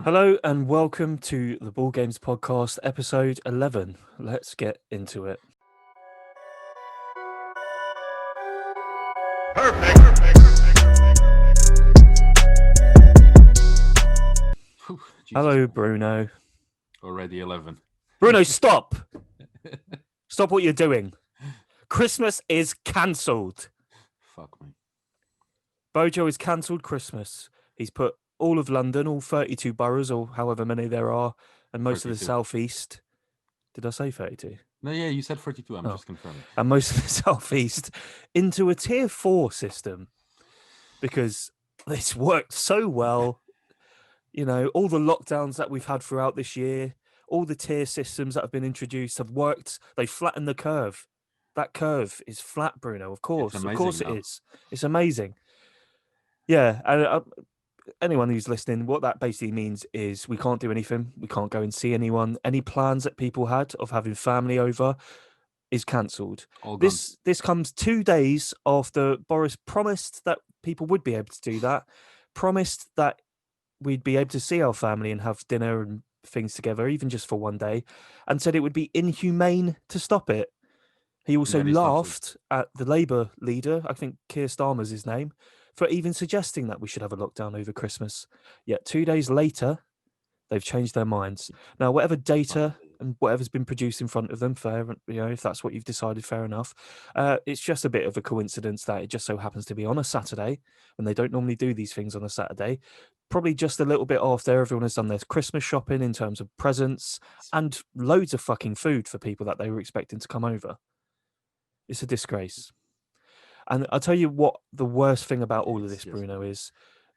Hello and welcome to the Ball Games Podcast, episode 11. Let's get into it. Whew, Jesus Hello, Christ. Bruno. Already 11. Bruno, stop! Stop what you're doing. Christmas is cancelled. Fuck me. Bojo has cancelled Christmas. He's put all of London, all 32 boroughs, or however many there are, and most of the 32. southeast. Did I say 32? No, yeah, you said 42. I'm Oh. just confirming. And most of the southeast into a tier 4 system because it's worked so well. You know, all the lockdowns that we've had throughout this year, all the tier systems that have been introduced have worked. They flattened the curve. That curve is flat, Bruno. Of course amazing it now. is. It's amazing. Yeah, and anyone who's listening, what that basically means is we can't do anything. We can't go and see anyone. Any plans that people had of having family over is cancelled. All gone. This comes 2 days after Boris promised that people would be able to do that, promised that we'd be able to see our family and have dinner and things together, even just for one day, and said it would be inhumane to stop it. He also Then he stops it. laughed at the Labour leader, I think Keir Starmer's his name, for even suggesting that we should have a lockdown over Christmas. Yet 2 days later, they've changed their minds. Now, whatever data and whatever's been produced in front of them, fair, you know, if that's what you've decided, fair enough. It's just a bit of a coincidence that it just so happens to be on a Saturday when they don't normally do these things on a Saturday. Probably just a little bit after everyone has done their Christmas shopping in terms of presents and loads of fucking food for people that they were expecting to come over. It's a disgrace. And I'll tell you what the worst thing about all of this, Yes. Bruno, is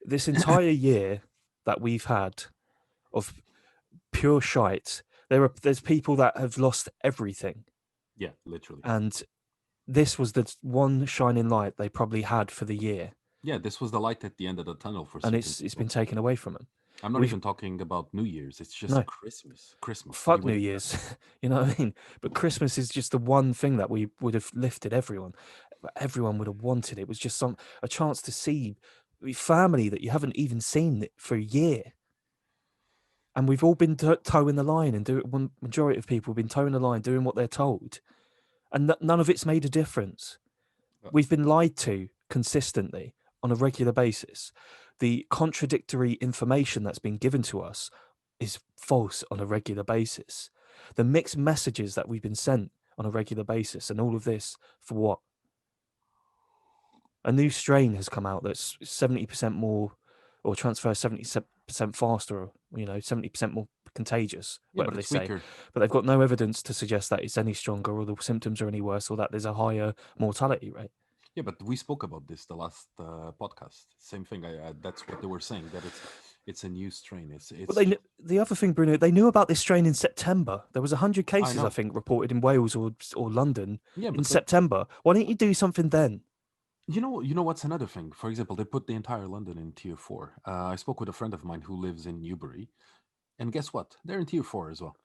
this entire year that we've had of pure shite. There's people that have lost everything, Yeah, literally. and this was the one shining light they probably had for the year, Yeah, this was the light at the end of the tunnel for and certain it's people. been taken away from them. I'm not we've- even talking about New Year's. It's just No. Christmas. Christmas. Fuck You New wait- Year's, you know what I mean? But Christmas is just the one thing that we would have lifted everyone. Everyone would have wanted. It was just a chance to see family that you haven't even seen for a year. And we've all been towing the line, and majority of people have been towing the line, doing what they're told, and none of it's made a difference. We've been lied to consistently on a regular basis. The contradictory information that's been given to us is false on a regular basis. The mixed messages that we've been sent on a regular basis, and all of this for what? A new strain has come out that's 70% more, or transfers 70% faster, or, 70% more contagious, Yeah, whatever but they it's say. weaker. But they've got no evidence to suggest that it's any stronger, or the symptoms are any worse, or that there's a higher mortality rate. Yeah, but we spoke about this the last podcast. Same thing. That's what they were saying, that it's a new strain. It's But the other thing, Bruno, they knew about this strain in September. There was 100 cases, I know. think, reported in Wales or London Yeah, in but September. Why don't you do something then? you know what's another thing? For example, they put the entire London in tier 4. I spoke with a friend of mine who lives in Newbury, and guess what? They're in tier 4 as well.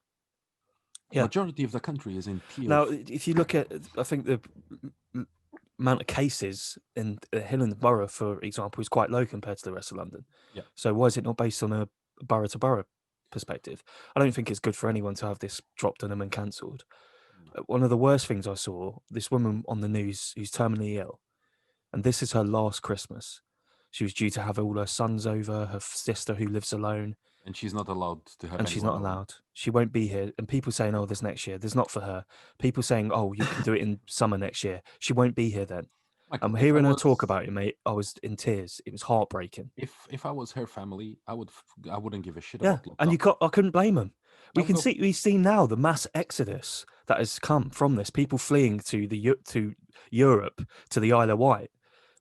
Yeah. Majority of the country is in tier. Now, if you look at, I think the amount of cases in Hill and Borough, for example, is quite low compared to the rest of London. Yeah. So why is it not based on a borough to borough perspective? I don't think it's good for anyone to have this dropped on them and cancelled. One of the worst things I saw, this woman on the news who's terminally ill, and this is her last Christmas. She was due to have all her sons over, her sister who lives alone, and she's not allowed to have. and she's not anyone over. allowed. She won't be here. And people saying, "Oh, this next year." There's not for her. People saying, "Oh, you can do it in summer next year." She won't be here then. Like, I'm if I hearing her was- talk about it, mate. I was in tears. It was heartbreaking. If I was her family, I wouldn't give a shit Yeah, about and lockdown. I couldn't blame them. No, no. We've seen now the mass exodus that has come from this. People fleeing to Europe, to the Isle of Wight.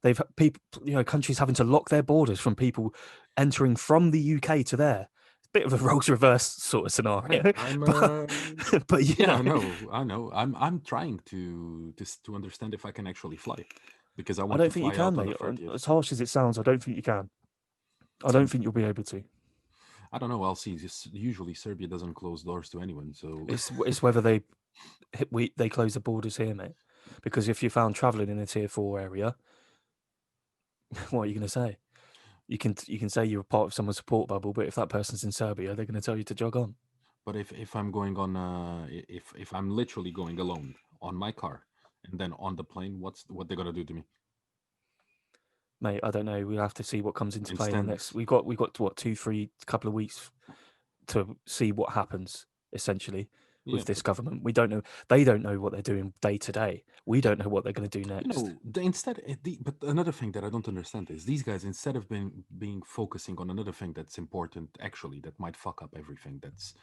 They've people, countries having to lock their borders from people entering from the UK to there. Bit of a roles reverse sort of scenario. But Yeah, I know. I'm trying to understand if I can actually fly, because I I want don't to think you fly out can, on the mate. 30th. As harsh as it sounds, I don't think you can. I don't think you'll be able to. I don't know. I'll see. Usually Serbia doesn't close doors to anyone, so It's whether they close the borders here, mate. Because if you're found travelling in a tier 4 area, what are you going to say? You can say you're part of someone's support bubble, but if that person's in Serbia, they're going to tell you to jog on. But if I'm going on, if I'm literally going alone on my car, and then on the plane, what they're gonna do to me? Mate, I don't know. We'll have to see what comes into play in the Instant. next. We've got what 2, 3 couple of weeks to see what happens essentially Yeah, with this but government. We don't know. They don't know what they're doing day to day. We don't know what they're going to do you next. know, but another thing that I don't understand is these guys, instead of being focusing on another thing that's important, actually, that might fuck up everything. That's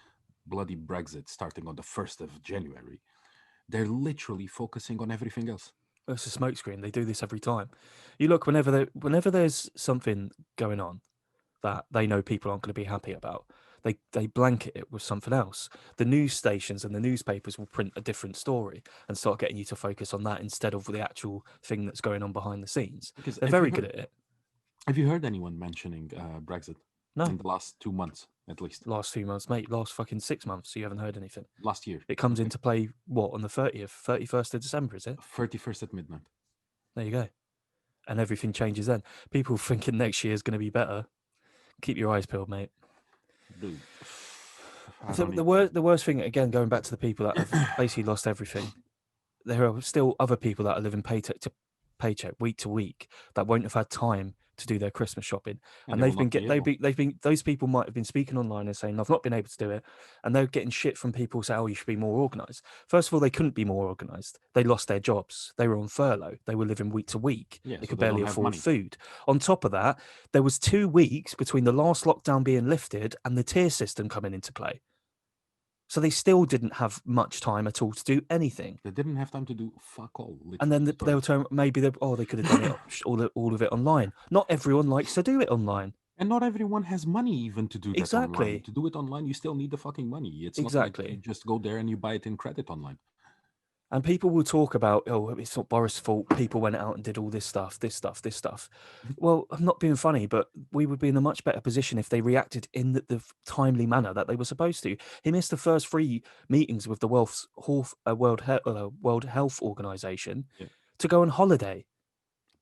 bloody Brexit starting on the 1st of January. They're literally focusing on everything else. It's a smokescreen. They do this every time. You look whenever there's something going on that they know people aren't going to be happy about, they blanket it with something else. The news stations and the newspapers will print a different story and start getting you to focus on that instead of the actual thing that's going on behind the scenes. Because They're very good at it. have you heard anyone mentioning Brexit No, in the last 2 months at least? last few months, mate, last fucking 6 months, you haven't heard anything. Last year. It comes Okay. into play what on the 30th, 31st of December, is it? 31st at midnight. There you go. And everything changes then. People thinking next year is going to be better. Keep your eyes peeled, mate. Dude, I The, don't the, even. the worst thing, again, going back to the people that have basically lost everything, there are still other people that are living paycheck to paycheck, week to week, that won't have had time to do their Christmas shopping, And and they will not be able. they've been those people might have been speaking online and saying I've not been able to do it, and they're getting shit from people saying, oh, you should be more organised. First of all, they couldn't be more organised. They lost their jobs. They were on furlough. They were living week to week. Yeah, They so could they don't barely have afford money. food. On top of that, there was 2 weeks between the last lockdown being lifted and the tier system coming into play. So they still didn't have much time at all to do anything. They didn't have time to do fuck all, And literally. then they were telling maybe they could have done it all of it online. Not everyone likes to do it online. And not everyone has money even to do that online. Exactly. To do it online, you still need the fucking money. It's not like you Exactly. just go there and you buy it in credit online. And people will talk about, oh, it's not Boris' fault. People went out and did all this stuff, this stuff, this stuff. Well, I'm not being funny, but we would be in a much better position if they reacted in the timely manner that they were supposed to. He missed the first 3 meetings with the World Health Organization Yeah. to go on holiday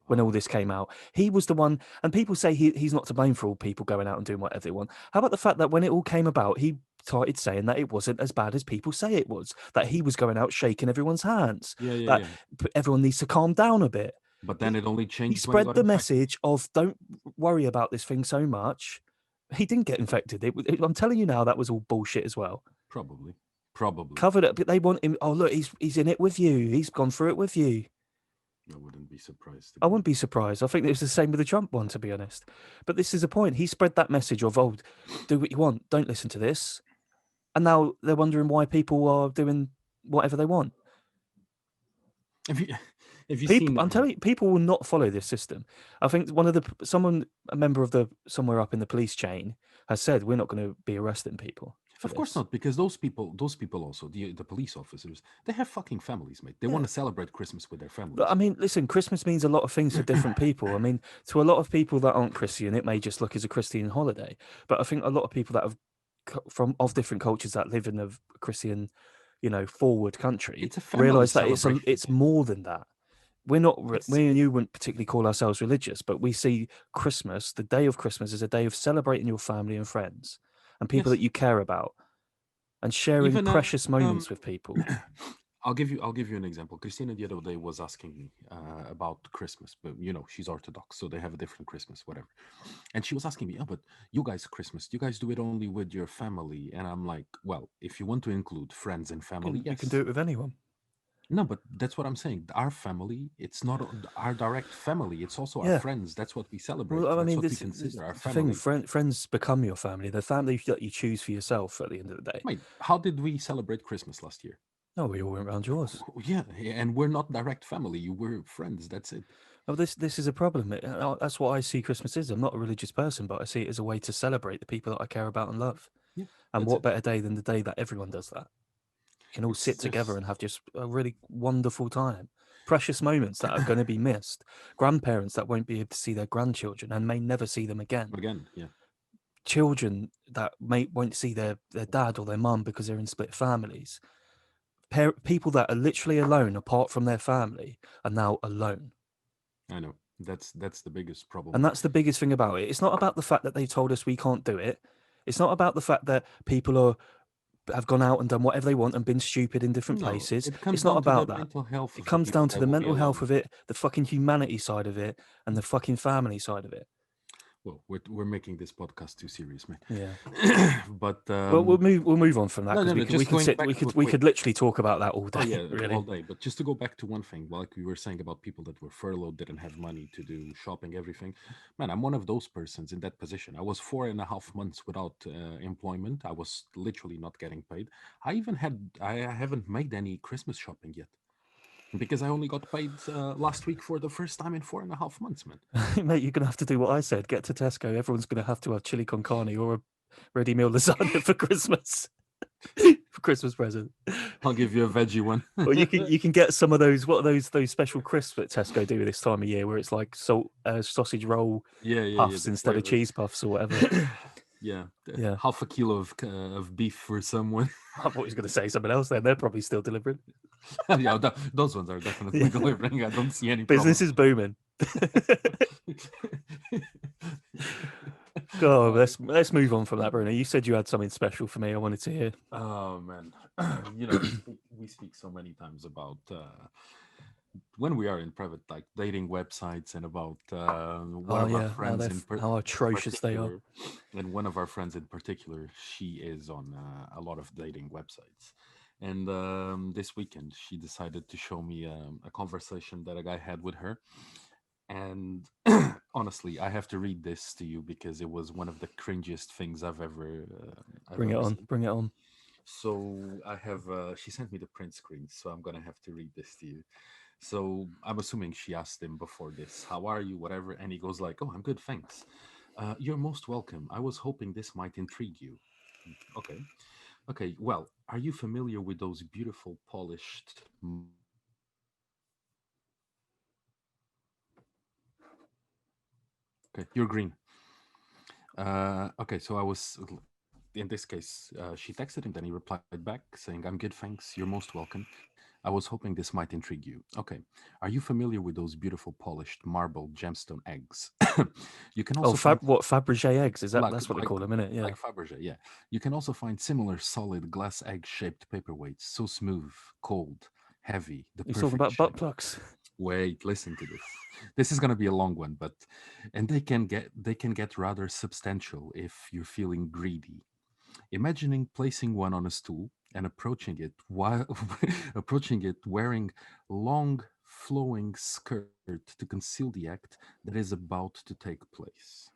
when Oh, all this came out. He was the one, and people say he's not to blame for all people going out and doing whatever they want. How about the fact that when it all came about, he started saying that it wasn't as bad as people say it was, that he was going out shaking everyone's hands, yeah, yeah, that yeah. everyone needs to calm down a bit. But then it only He changed when he spread got the infected. message of don't worry about this thing so much. He didn't get infected. I'm telling you now, that was all bullshit as well. Probably. Covered up, but they want him. Oh look, he's in it with you. He's gone through it with you. I wouldn't be surprised. I wouldn't be surprised. I think it was the same with the Trump one, to be honest. But this is the point. He spread that message of, oh, do what you want. Don't listen to this. And now they're wondering why people are doing whatever they want. Have you, have you People, seen? I'm telling you, people will not follow this system. I think a member of somewhere up in the police chain has said we're not going to be arresting people for Of course this. not, because those people also, the police officers, they have fucking families, mate. They Yeah. want to celebrate Christmas with their families. But I mean, listen, Christmas means a lot of things to different people. I mean, to a lot of people that aren't Christian, it may just look as a Christian holiday. But I think a lot of people that have of different cultures that live in a Christian, forward country It's a family realize that celebration. it's more than that. We're not It's- we and you wouldn't particularly call ourselves religious, but we see Christmas, the day of Christmas, as a day of celebrating your family and friends and people Yes. that you care about and sharing Even precious moments with people. I'll give you an example. Christina the other day was asking me about Christmas, but she's Orthodox, so they have a different Christmas, whatever. And she was asking me, "Oh, but you guys Christmas, do you guys do it only with your family?" And I'm like, "Well, if you want to include friends and family, You yes." can do it with anyone. No, but that's what I'm saying. Our family, it's not our direct family. It's also our Yeah. friends. That's what we celebrate. Well, I That's mean, what we this is consider our the family. thing. Friends become your family. The family that you choose for yourself at the end of the day. Wait, how did we celebrate Christmas last year? No, we all went round yours. Yeah, and we're not direct family. You were friends. That's it. Oh, this is a problem. That's what I see Christmas is. I'm not a religious person, but I see it as a way to celebrate the people that I care about and love. Yeah, And that's what it. better day than the day that everyone does that? You can all It's sit together just and have just a really wonderful time. Precious moments that are going to be missed. Grandparents that won't be able to see their grandchildren and may never see them again. yeah. Children that won't see their dad or their mum because they're in split families. People that are literally alone apart from their family are now alone. I know. That's the biggest problem. And that's the biggest thing about it. It's not about the fact that they told us we can't do it. It's not about the fact that people have gone out and done whatever they want and been stupid in different No, places. it comes It's not down to the about that. mental health It of the comes people down to that the will be mental health allowing. of it, the fucking humanity side of it, and the fucking family side of it. Well, we're making this podcast too serious, man. Yeah. But Well, we'll move on from that no, because no, no. we Just can going sit back to a we quick. could literally talk about that all Oh day. yeah, all Really. day. But just to go back to one thing, like we were saying about people that were furloughed, didn't have money to do shopping, everything. Man, I'm one of those persons in that position. I was 4.5 months without employment. I was literally not getting paid. I haven't made any Christmas shopping yet because I only got paid last week for the first time in 4.5 months, man. Mate, you're gonna have to do what I said. Get to Tesco. Everyone's gonna have to have chili con carne or a ready meal lasagna for Christmas. For Christmas present. I'll give you a veggie one. Or you can get some of those. What are those special crisps that Tesco do this time of year, where it's like sausage roll Yeah, yeah, yeah. puffs The instead of flavors. cheese puffs or whatever. Yeah, Yeah, half a kilo of beef for someone. I thought he was going to say something else. Then they're probably still delivering. Yeah, those ones are definitely Yeah. delivering. I don't see any Business problem. is booming. God, let's move on from that, Bruno. You said you had something special for me. I wanted to hear. Oh man, we speak so many times about when we are in private, like dating websites, and about one Oh of our yeah, friends how atrocious they are. particular, and one of our friends in particular, she is on a lot of dating websites. And this weekend, she decided to show me a conversation that a guy had with her. And honestly, I have to read this to you because it was one of the cringiest things I've Bring it ever on. seen. Bring it on. So I have she sent me the print screen, so I'm gonna have to read this to you. So I'm assuming she asked him before this, "How are you?" Whatever, and he goes like, "Oh, I'm good, thanks. You're most welcome. I was hoping this might intrigue you." Okay, okay. Well, are you familiar with those beautiful, polished marble gemstone eggs? Okay, you're green. Okay, so I was in this case, she texted him, then he replied back saying, "I'm good, thanks. You're most welcome. I was hoping this might intrigue you." Okay, are you familiar with those beautiful polished marble gemstone eggs? You can Oh, also find Fabergé eggs? Is that like that's what they like call them, isn't it? Yeah. like Fabergé, yeah. You can also find similar solid glass egg shaped paperweights, so smooth, cold, heavy, the He's talking perfect about butt shape. plugs. Wait, listen to this. This is gonna be a long one, but and they can get rather substantial if you're feeling greedy. Imagining placing one on a stool and approaching it while approaching it wearing long flowing skirt to conceal the act that is about to take place.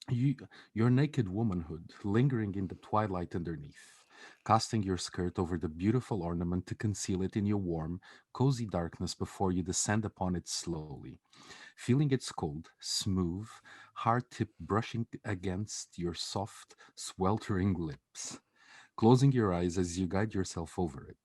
You, your naked womanhood lingering in the twilight underneath, casting your skirt over the beautiful ornament to conceal it in your warm, cozy darkness before you descend upon it slowly, feeling its cold, smooth, hard tip brushing against your soft, sweltering lips, closing your eyes as you guide yourself over it,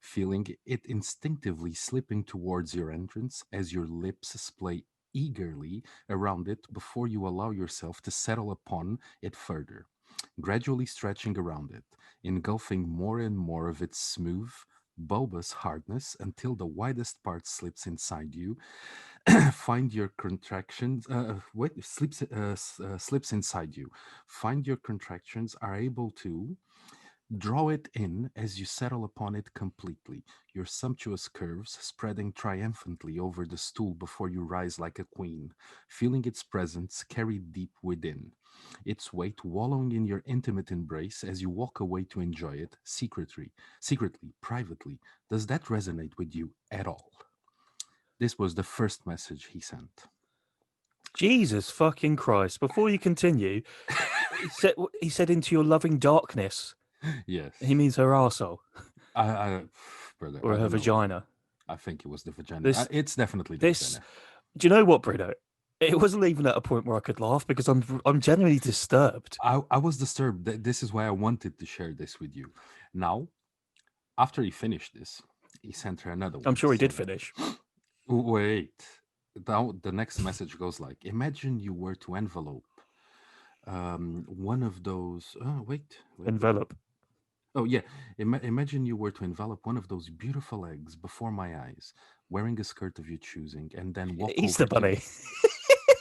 feeling it instinctively slipping towards your entrance as your lips splay eagerly around it before you allow yourself to settle upon it further, gradually stretching around it, engulfing more and more of its smooth, bulbous hardness until the widest part slips inside you. Find your contractions. Wait, slips inside you. Find your contractions are able to draw it in as you settle upon it completely, your sumptuous curves spreading triumphantly over the stool before you rise like a queen, feeling its presence carried deep within, its weight wallowing in your intimate embrace as you walk away to enjoy it secretly, privately. Does that resonate with you at all? This was the first message he sent. Jesus fucking Christ! Before you continue, he said into your loving darkness. Yes. He means her arsehole I brother, or I her don't know. vagina. I think it was the vagina. This It's definitely the this. vagina. Do you know what, Bruno? It wasn't even at a point where I could laugh because I'm genuinely disturbed. I was disturbed. This is why I wanted to share this with you. Now, after he finished this, he sent her another I'm one sure he did saying, finish. "Wait." Now the next message goes like, "Imagine you were to envelope one of those. Wait. Envelope. Oh yeah, imagine you were to envelop one of those beautiful eggs before my eyes, wearing a skirt of your choosing, and then walk Easter over to Bunny. me,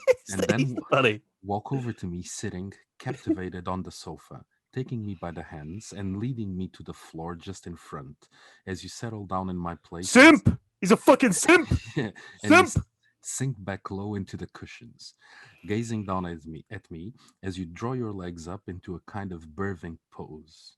It's and the then Easter Bunny. walk over to me sitting captivated on the sofa, taking me by the hands and leading me to the floor just in front as you settle down in my place and Simp! He's a fucking simp! and Simp! sink back low into the cushions, gazing down at me as you draw your legs up into a kind of birthing pose.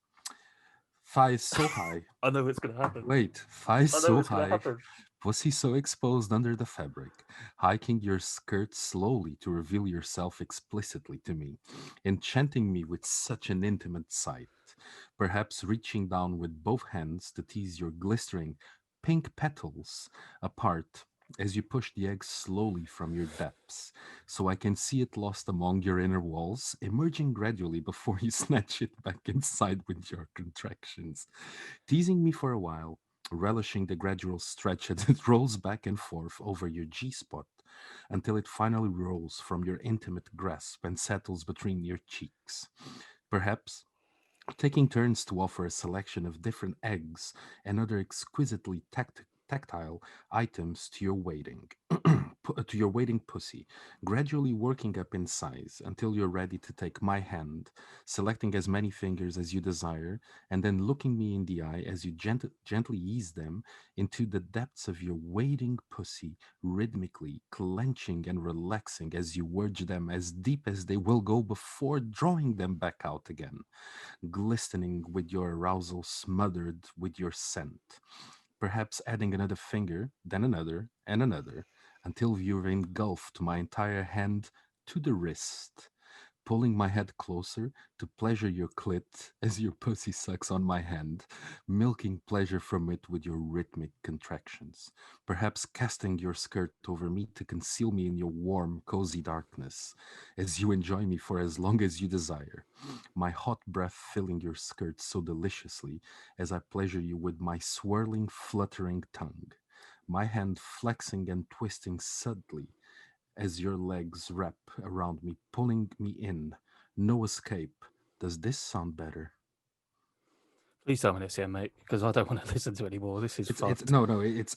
Thighs so high. I know what's going to happen. Wait, thighs I know so what's going to high, happen. pussy so exposed under the fabric, hiking your skirt slowly to reveal yourself explicitly to me, enchanting me with such an intimate sight, perhaps reaching down with both hands to tease your glistering pink petals apart as you push the egg slowly from your depths, so I can see it lost among your inner walls, emerging gradually before you snatch it back inside with your contractions, teasing me for a while, relishing the gradual stretch as it rolls back and forth over your G spot until it finally rolls from your intimate grasp and settles between your cheeks. Perhaps taking turns to offer a selection of different eggs and other exquisitely tactile items to your waiting pussy, gradually working up in size until you're ready to take my hand, selecting as many fingers as you desire, and then looking me in the eye as you gently ease them into the depths of your waiting pussy, rhythmically clenching and relaxing as you urge them as deep as they will go before drawing them back out again, glistening with your arousal, smothered with your scent. Perhaps adding another finger, then another, and another, until you've engulfed my entire hand to the wrist, pulling my head closer to pleasure your clit as your pussy sucks on my hand, milking pleasure from it with your rhythmic contractions, perhaps casting your skirt over me to conceal me in your warm, cozy darkness, as you enjoy me for as long as you desire, my hot breath filling your skirt so deliciously as I pleasure you with my swirling, fluttering tongue, my hand flexing and twisting subtly as your legs wrap around me, pulling me in. No escape. Does this sound better? Please tell me this here, mate, because I don't want to listen to it anymore. This is It's fucked. no, it's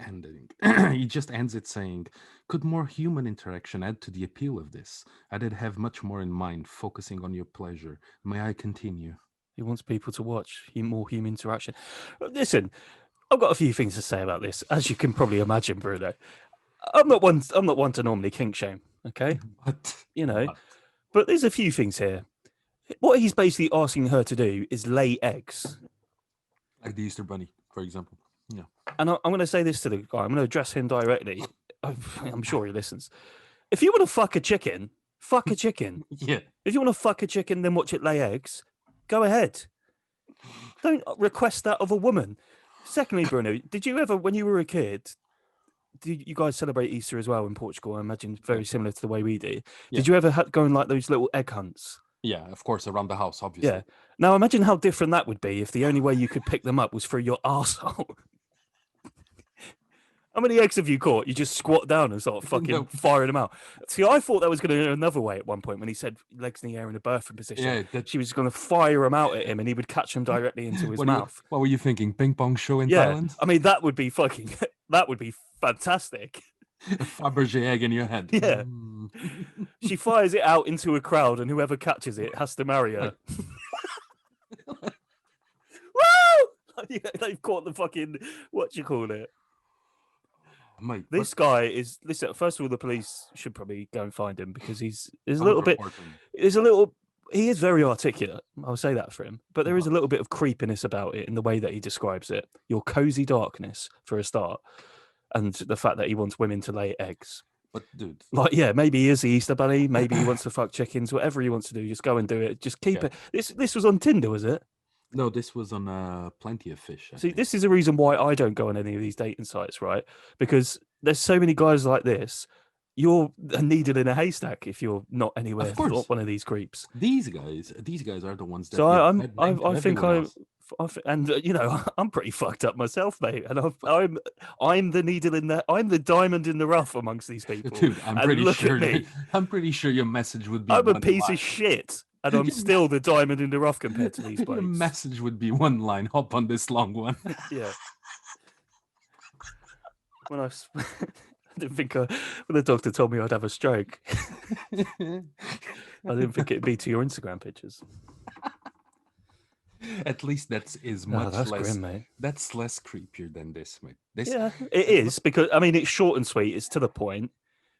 ending. He just ends it saying, "Could more human interaction add to the appeal of this? I did have much more in mind, focusing on your pleasure. May I continue?" He wants people to watch more human interaction. Listen, I've got a few things to say about this, as you can probably imagine, Bruno. I'm not one. I'm not one to normally kink shame. Okay, But you know, but but there's a few things here. What he's basically asking her to do is lay eggs. like the Easter Bunny, for example. Yeah. And I'm going to say this to the guy. I'm going to address him directly. I'm sure he listens. If you want to fuck a chicken, fuck a chicken. Yeah. If you want to fuck a chicken, then watch it lay eggs. Go ahead. Don't request that of a woman. Secondly, Bruno, did you ever, when you were a kid, did you guys celebrate Easter as well in Portugal? I imagine very similar to the way we do. Yeah. Did you ever go on like those little egg hunts? Yeah, of course, around the house, obviously. Yeah. Now imagine how different that would be if the only way you could pick them up was through your arsehole. How many eggs have you caught? You just squat down and start fucking No. firing them out. See, I thought that was going to go another way at one point when he said legs in the air in a birthing position. Yeah, that, She was going to fire them out at him and he would catch them directly into his mouth. What were you thinking? Ping pong show in Yeah. Thailand? I mean, that would be fucking, that would be fantastic. A Fabergé egg in your head. Yeah. Mm. She fires it out into a crowd and whoever catches it has to marry her. Woo! They've caught the fucking, what do you call it? Mate, This guy is, listen, first of all, the police should probably go and find him because he's a I would little bit, report him. he is very articulate. I'll say that for him. But there is a little bit of creepiness about it in the way that he describes it. Your cozy darkness, for a start, and the fact that he wants women to lay eggs. But dude, Like, yeah, maybe he is the Easter Bunny. Maybe he wants to fuck chickens. Whatever he wants to do, just go and do it. Just keep Yeah. it. This was on Tinder, was it? no, this was on Plenty of Fish. I See, think. this is a reason why I don't go on any of these dating sites, right? Because there's so many guys like this. You're a needle in a haystack if you're not anywhere course. not one of these creeps. These guys are the ones that. So you know, I'm, that bang I think everyone I, else. and you know, I'm pretty fucked up myself, mate. And I'm the needle in the, I'm the diamond in the rough amongst these people. Dude, I'm And pretty look sure. at me. I'm pretty sure your message would be. I'm a one piece line. of shit, and I'm still the diamond in the rough compared to these Your blokes. message would be one line. Hop on this long one. Yeah. when I didn't think when the doctor told me I'd have a stroke, I didn't think it'd be to your Instagram pictures. At least that's Oh, much that's less. grim, mate. That's less creepier than this, mate. This, Yeah, it is because I mean it's short and sweet. It's to the point.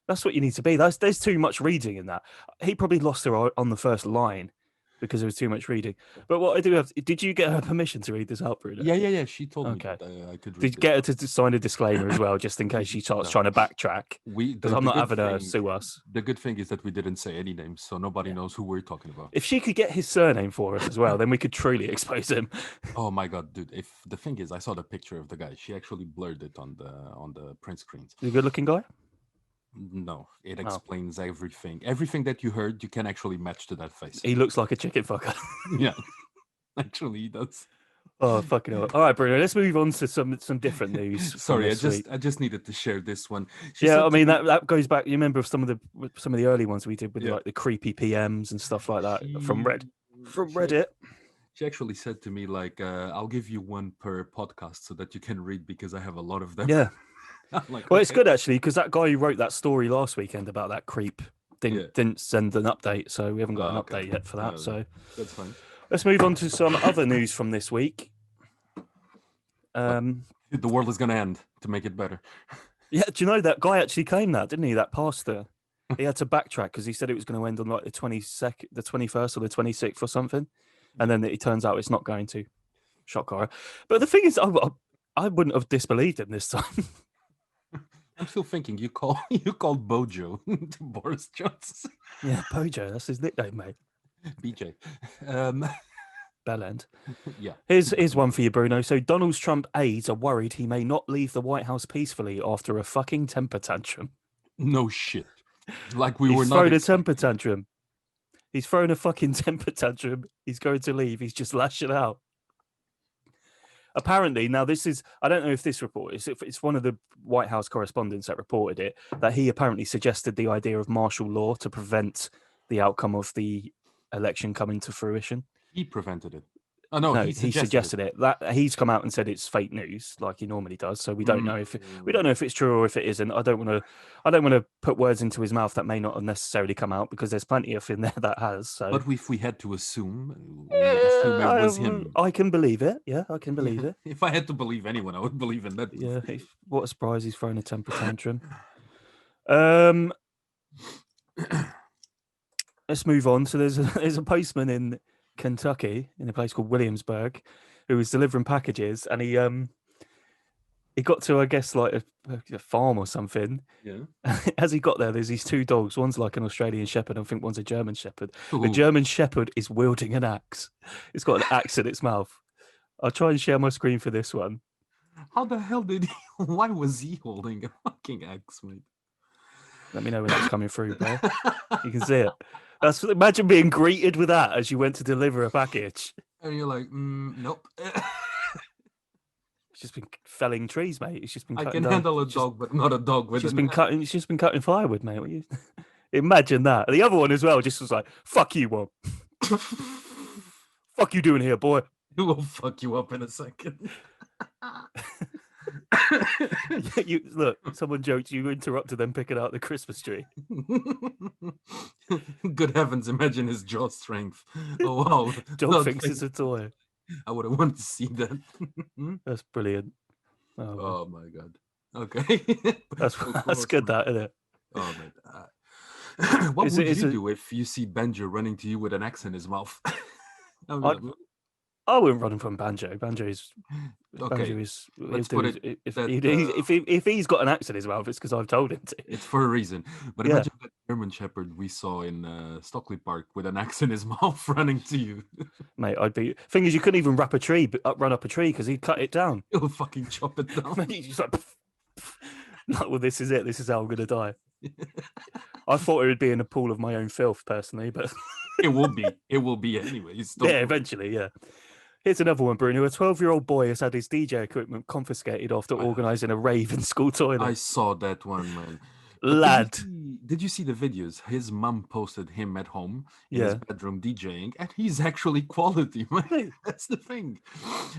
That's what you need to be. There's too much reading in that. He probably lost her on the first line because there was too much reading. But what I do have, did you get her permission to read this out, Bruno? yeah. She told Okay. me that I could read. Did you get her to sign a disclaimer as well, just in case she starts trying to backtrack? Because I'm not having her sue us. The good thing is that we didn't say any names, so nobody knows who we're talking about. If she could get his surname for us as well, then we could truly expose him. Oh my god, dude! If the thing is, I saw the picture of the guy. She actually blurred it on the print screens. He's a good-looking guy. No, it explains everything. Everything that you heard, you can actually match to that face. He looks like a chicken fucker. Yeah, actually, he does. Oh, fucking hell. All right, Bruno, let's move on to some different news. Sorry, I just needed to share this one. I mean that goes back. You remember some of the early ones we did with like the creepy PMs and stuff like that from Reddit. She actually said to me like, "I'll give you one per podcast so that you can read because I have a lot of them." Yeah. Like, well, it's good actually because that guy who wrote that story last weekend about that creep didn't send an update, so we haven't got an update yet for that. So that's fine. Let's move on to some other news from this week. The world is going to end to make it better. Yeah, do you know that guy actually claimed that, didn't he? That pastor. He had to backtrack because he said it was going to end on like the 22nd, the 21st, or the 26th or something, and then it turns out it's not going to. Shock horror. But the thing is, I wouldn't have disbelieved him this time. I'm still thinking you called Bojo to Boris Johnson. Yeah, Bojo, that's his nickname, mate. BJ. Bellend. Yeah. Here's one for you, Bruno. So Donald Trump aides are worried he may not leave the White House peacefully after a fucking temper tantrum. No shit. Like He's throwing a temper tantrum. He's throwing a fucking temper tantrum. He's going to leave. He's just lashing out. Apparently, now this is, I don't know if this report is, it's one of the White House correspondents that reported it, that he apparently suggested the idea of martial law to prevent the outcome of the election coming to fruition. He prevented it. Oh no, he suggested it. That he's come out and said it's fake news, like he normally does. So we don't know if it's true or if it isn't. I don't want to put words into his mouth that may not have necessarily come out because there's plenty of in there that has. So, but if we had to assume, it was him. I can believe it. Yeah, I can believe it. If I had to believe anyone, I would believe in that. Yeah, what a surprise! He's throwing a temper tantrum. Let's move on. So there's a postman in Kentucky, in a place called Williamsburg, who was delivering packages, and he got to, I guess, like a farm or something. Yeah. As he got there, there's these two dogs. One's like an Australian Shepherd. I think one's a German Shepherd. Ooh. The German Shepherd is wielding an axe. It's got an axe in its mouth. I'll try and share my screen for this one. How the hell why was he holding a fucking axe, mate? Let me know when that's coming through, bro. You can see it. Imagine being greeted with that as you went to deliver a package. And you're like, nope. It's just been felling trees, mate. It's just been. I can handle a dog, but not a dog with. It's just been cutting firewood, mate. Imagine that. And the other one as well just was like, "Fuck you, Bob. Fuck you doing here, boy." He will fuck you up in a second. Look, someone joked you interrupted them picking out the Christmas tree. Good heavens, imagine his jaw strength. Oh wow. Dog thinks it's a toy. I would have wanted to see that. That's brilliant. Oh my god. Okay. That's good, that, isn't it? Oh man. What would you do if you see Banjo running to you with an axe in his mouth? I wouldn't run from Banjo. Banjo is. If he's got an axe in his mouth, it's because I've told him to. It's for a reason. But imagine that German Shepherd we saw in Stockley Park with an axe in his mouth running to you. Mate, Thing is, you couldn't even run up a tree because he'd cut it down. He'll fucking chop it down. He's just like, well, this is it. This is how I'm gonna die. I thought it would be in a pool of my own filth, personally, but it will be. It will be anyways. Yeah, eventually, yeah. Here's another one, Bruno. A 12-year-old boy has had his DJ equipment confiscated after organising a rave in school toilet. I saw that one, man. Lad. Did you see the videos? His mum posted him at home in his bedroom DJing, and he's actually quality, man. That's the thing.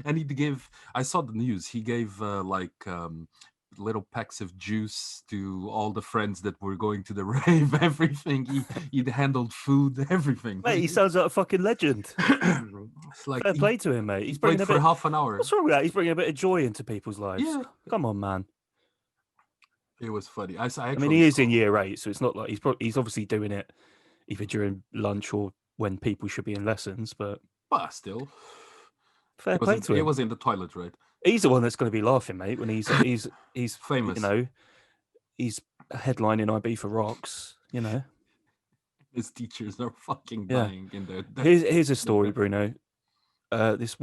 And I saw the news. He gave little packs of juice to all the friends that were going to the rave. Everything he handled food, everything. Mate, he sounds like a fucking legend. It's like Fair play to him, mate. he He's played bringing a for bit. half an hour. What's wrong with that? He's bringing a bit of joy into people's lives. Yeah, Come on, man. it was funny. I I mean, actually he is in saw- year 8, so it's not like he's obviously doing it either during lunch or when people should be in lessons. But but still, fair it was, play in, to it him. was in the toilet, right? He's the one that's going to be laughing, mate, when he's Famous. You know, he's headlining IB for Rocks. You know. His teachers are fucking Yeah. dying in there. Here's a story, Bruno. This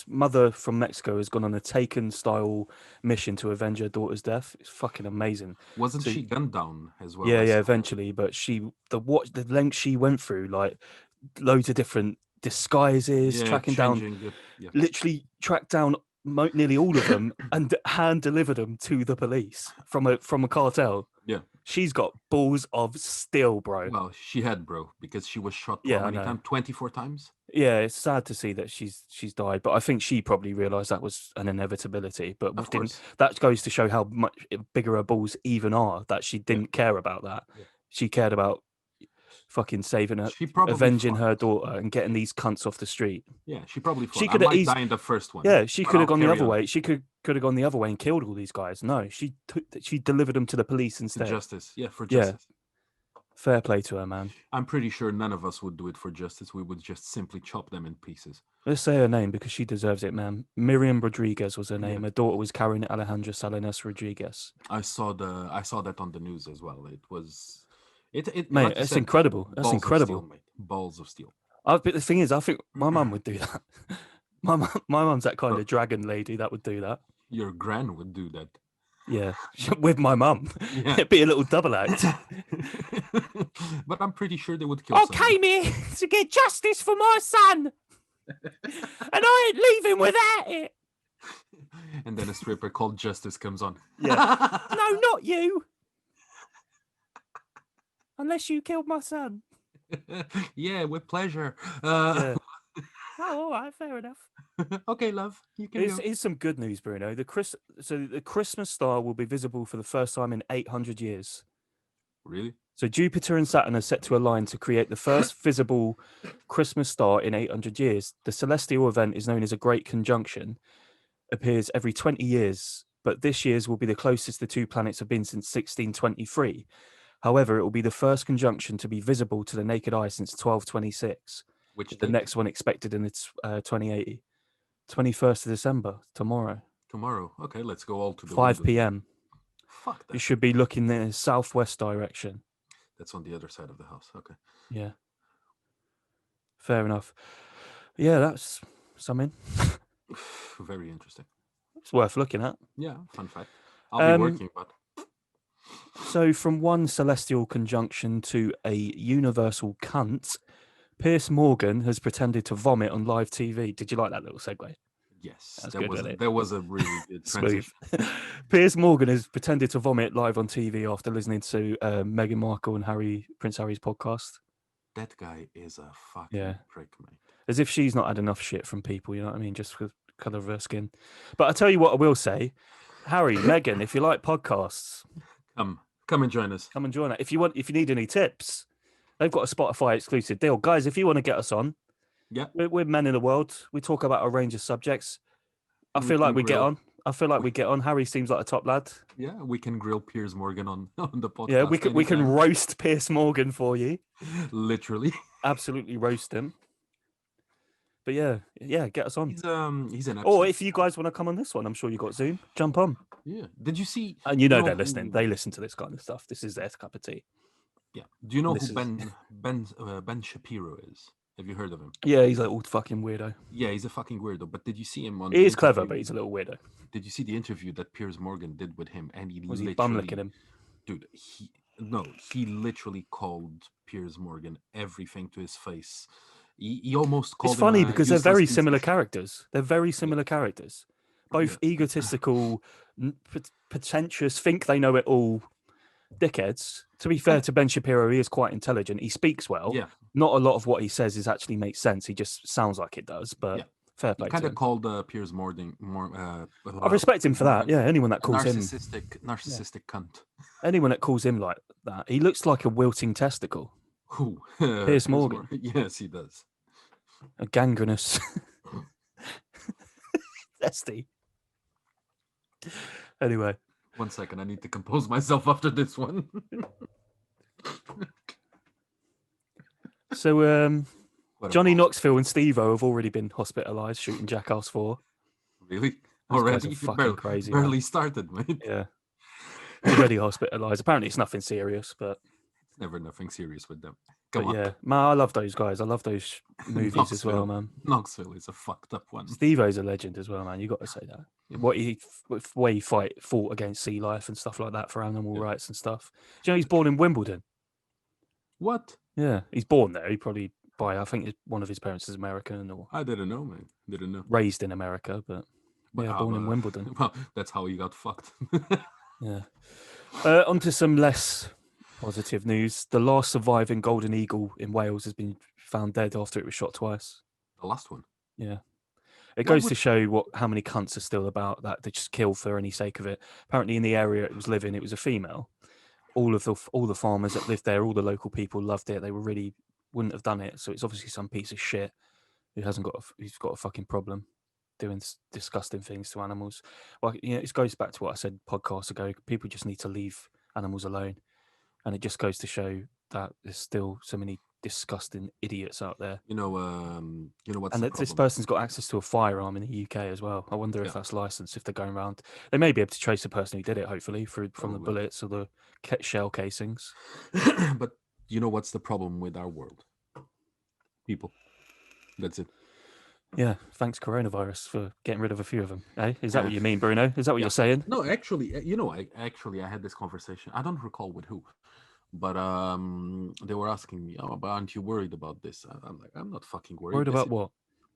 mother from Mexico has gone on a Taken-style mission to avenge her daughter's death. It's fucking amazing. Wasn't So- she gunned down as well? Yeah, I saw. eventually, but the length she went through, like loads of different disguises, Yeah, tracking down, changing the- yeah. literally tracked down nearly all of them and hand delivered them to the police from a cartel. Yeah. She's got balls of steel, bro. Well, she had, bro, because she was shot Yeah, how I many know. times? 24 times? Yeah, it's sad to see that she's died, but I think she probably realised that was an inevitability. But Of didn't, course. that goes to show how much bigger her balls even are. That she didn't care about that. Yeah. She cared about fucking saving her, She probably avenging fought. her daughter, and getting these cunts off the street. Yeah, she probably fought. She I coulda might eas- die in the first one. Yeah, she but could I'll have gone the carry other on way. She could have gone the other way and killed all these guys. No, she delivered them to the police To instead. justice. Yeah, for Yeah. justice. Fair play to her, man. I'm pretty sure none of us would do it for justice. We would just simply chop them in pieces. Let's say her name because she deserves it, man. Miriam Rodriguez was her Yeah. name. Her daughter was Karen Alejandra Salinas Rodriguez. I saw that on the news as well. It was it Mate, like you it's said, incredible. That's balls of incredible. steel, mate. Balls of steel. But the thing is, I think my mum would do that. My mum's that kind Bro. of dragon lady that would do that. Your gran would do that. Yeah, with my mum. Yeah. It'd be a little double act. But I'm pretty sure they would kill I somebody. came here to get justice for my son, and I ain't leaving without it. And then a stripper called Justice comes on. Yeah. No, not you. Unless you killed my son. Yeah, with pleasure. Yeah. Oh, all right, fair enough. Okay, love, you can go. Here's some good news, Bruno. The Christmas star will be visible for the first time in 800 years. Really? So Jupiter and Saturn are set to align to create the first visible Christmas star in 800 years. The celestial event is known as a Great Conjunction, appears every 20 years, but this year's will be the closest the two planets have been since 1623. However, it will be the first conjunction to be visible to the naked eye since 1226. Which The date? next one expected in its 2080. 21st of December, tomorrow, Tomorrow. Okay, let's go all to the 5 windows. p.m. Fuck You that. should be looking in the southwest direction. That's on the other side of the house. Okay. Yeah. Fair enough. Yeah, that's something. Very interesting. It's worth looking at. Yeah, fun fact. I'll be working, but So, from one celestial conjunction to a universal cunt, Piers Morgan has pretended to vomit on live TV. Did you like that little segue? yes, That's that good, was wasn't it? that was a really good Smooth. transition. Piers Morgan has pretended to vomit live on TV after listening to Meghan Markle and Prince Harry's podcast. That guy is a fucking Yeah. prick, mate. As if she's not had enough shit from people, you know what I mean? Just for the colour of her skin. But I tell you what I will say, Harry, Meghan, if you like podcasts, Come and join us. come and join it. If you need any tips, they've got a Spotify exclusive deal. Guys, if you want to get us on, Yeah. we're men in the world. We talk about a range of subjects. I We feel like can we get grill. on. I feel like we get on. Harry seems like a top lad. Yeah, we can grill Piers Morgan on the podcast. Yeah, we can anytime. roast Piers Morgan for you. Literally. Absolutely roast him. But yeah, get us on. He's an Or absolute- if you guys want to come on this one, I'm sure you got Zoom. Jump on. yeah. Did you see? And you know know they're listening. who- They listen to this kind of stuff. This is their cup of tea. Yeah. Do you know This who is- Ben Shapiro is? Have you heard of him? Yeah, he's a little fucking weirdo. Yeah, he's a fucking weirdo. But did you see him on? He the is clever, interview- but he's a little weirdo. Did you see the interview that Piers Morgan did with him? And he Was he literally, bum licking him? dude. He literally called Piers Morgan everything to his face. He almost called. It's funny him a because they're useless very piece of similar shit. characters. They're very similar characters. Both egotistical, pretentious, think they know it all dickheads. To be fair to Ben Shapiro, he is quite intelligent. He speaks well. Yeah. Not a lot of what he says is actually makes sense. He just sounds like it does. But Yeah. fair You play kind to of him. called Piers Morgan I respect him for that. Yeah, anyone that a calls him narcissistic cunt. anyone that calls him like that, he looks like a wilting testicle. Who? Piers Morgan, Yes, he does. a gangrenous testy. Anyway, 1 second, I need to compose myself after this one. so What a Johnny ball. Knoxville and Steve-O have already been hospitalised shooting Jackass 4. Really? Those guys Already? are fucking barely, crazy, barely man. started, mate. Yeah, already hospitalised. Apparently, it's nothing serious, but It's never nothing serious with them. Come but on. yeah, man, I love those guys. I love those movies as well, man. Knoxville is a fucked up one. Steve-O's a legend as well, man. You got to say that. What he way he fought against sea life and stuff like that for animal rights and stuff. Do you know he's born in Wimbledon? What? Yeah, he's born there. He probably I think one of his parents is American or I didn't know, man. Didn't know. raised in America, but yeah, born in Wimbledon. Well, that's how he got fucked. Yeah. On to some less positive news. The last surviving golden eagle in Wales has been found dead after it was shot twice. The last one. Yeah. It goes to show how many cunts are still about that they just kill for any sake of it. Apparently, in the area it was living, it was a female. All the farmers that lived there, all the local people loved it. They wouldn't have done it. So it's obviously some piece of shit who's got a fucking problem doing disgusting things to animals. Well, it goes back to what I said podcasts ago. People just need to leave animals alone, and it just goes to show that there's still so many disgusting idiots out there. You know what's and the that this problem? person's got access to a firearm in the UK as well. I wonder if that's licensed. If they're going around, they may be able to trace the person who did it. Hopefully, from the bullets or the shell casings. But you know what's the problem with our world? People. That's it. Yeah, thanks coronavirus for getting rid of a few of them. Eh? Is that what you mean, Bruno? Is that what you're saying? No, actually, I had this conversation. I don't recall with who, but they were asking me, "Oh, but aren't you worried about this?" I'm like, "I'm not fucking worried." Worried about what?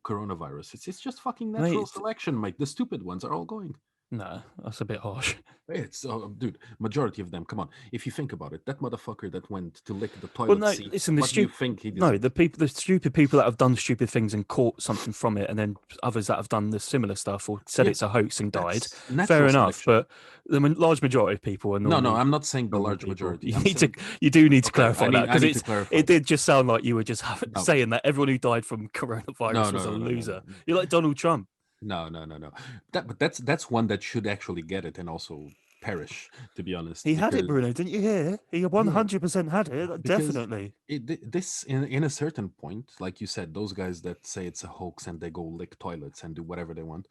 Coronavirus. It's just fucking natural selection, mate. The stupid ones are all going. No, that's a bit harsh. It's dude, majority of them. Come on, if you think about it, that motherfucker that went to lick the toilet seat. Listen, what do you think he did? No, the stupid people that have done stupid things and caught something from it, and then others that have done the similar stuff or said it's a hoax and died. Fair enough, but the large majority of people are no, I'm not saying the large majority. You do need to clarify that because it did just sound like you were just saying that everyone who died from coronavirus was a loser. You're like Donald Trump. No. But that's one that should actually get it and also perish. To be honest, he had it, Bruno. Didn't you hear? He 100% had it. Definitely. This in a certain point, like you said, those guys that say it's a hoax and they go lick toilets and do whatever they want,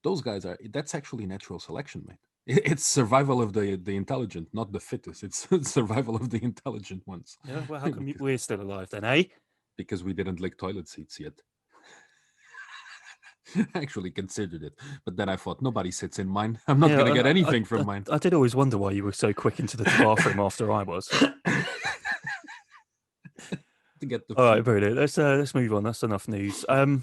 those guys that's actually natural selection, mate. It's survival of the intelligent, not the fittest. It's survival of the intelligent ones. Yeah. Well, how come we're still alive then, eh? Because we didn't lick toilet seats yet. I actually considered it, but then I thought nobody sits in mine. I'm not going to get anything from mine. I did always wonder why you were so quick into the bathroom after I was. To get the all right, Bruno. Let's move on. That's enough news. I'll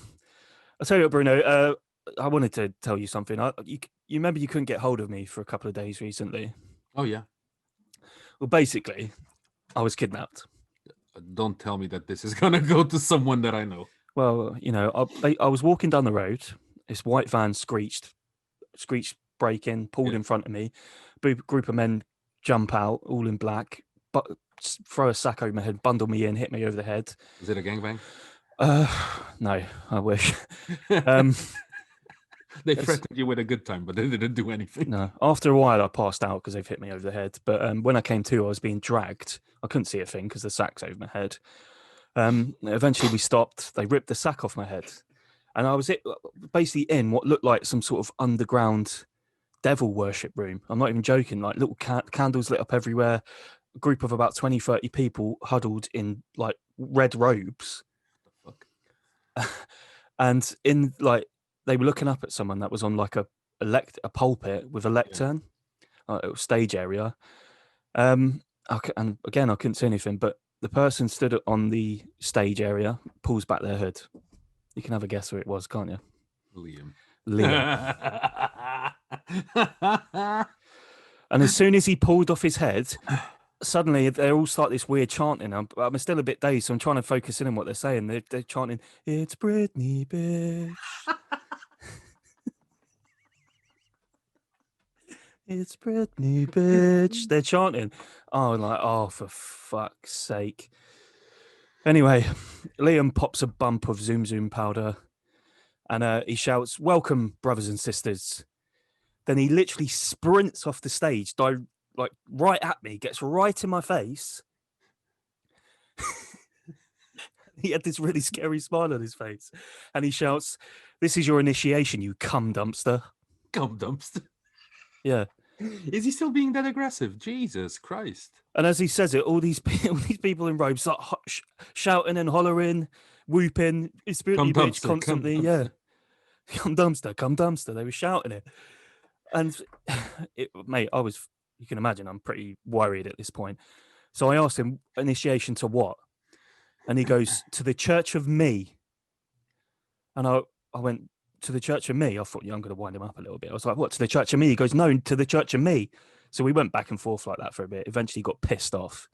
tell you what, Bruno. I wanted to tell you something. You remember you couldn't get hold of me for a couple of days recently? Oh yeah. Well, basically, I was kidnapped. Don't tell me that this is going to go to someone that I know. Well, I was walking down the road. This white van screeched, break in, pulled in front of me. Group of men jump out, all in black, but throw a sack over my head, bundle me in, hit me over the head. Is it a gangbang? No, I wish. They threatened you with a good time, but they didn't do anything. No. After a while, I passed out because they've hit me over the head. But when I came to, I was being dragged. I couldn't see a thing because the sack's over my head. Eventually, we stopped. They ripped the sack off my head. And I was basically in what looked like some sort of underground devil worship room. I'm not even joking. Like little candles lit up everywhere. A group of about 20, 30 people huddled in like red robes. And in like, they were looking up at someone that was on like a pulpit with a lectern, stage area. And again, I couldn't see anything, but the person stood on the stage area, pulls back their hood. You can have a guess who it was, can't you? Liam. And as soon as he pulled off his head, suddenly they all start this weird chanting. I'm still a bit dazed, so I'm trying to focus in on what they're saying. They're chanting, "It's Britney, bitch." It's Britney, bitch. They're chanting. Oh, like, oh, for fuck's sake. Anyway, Liam pops a bump of Zoom Zoom powder and he shouts, "Welcome, brothers and sisters." Then he literally sprints off the stage, like right at me, gets right in my face. He had this really scary smile on his face. And he shouts, "This is your initiation, you cum dumpster." Cum dumpster. Yeah. Is he still being that aggressive? Jesus Christ. And as he says it, all these people in robes start shouting and hollering, whooping, "It's Britney, bitch," constantly. Yeah. Come dumpster, come dumpster. They were shouting it. And mate, you can imagine, I'm pretty worried at this point. So I asked him, initiation to what? And he goes, "To the Church of Me." And I went, "To the Church of Me?" I thought, yeah, I'm going to wind him up a little bit. I was like, "What, to the Church of Me?" He goes, "No, to the Church of Me." So we went back and forth like that for a bit. Eventually got pissed off.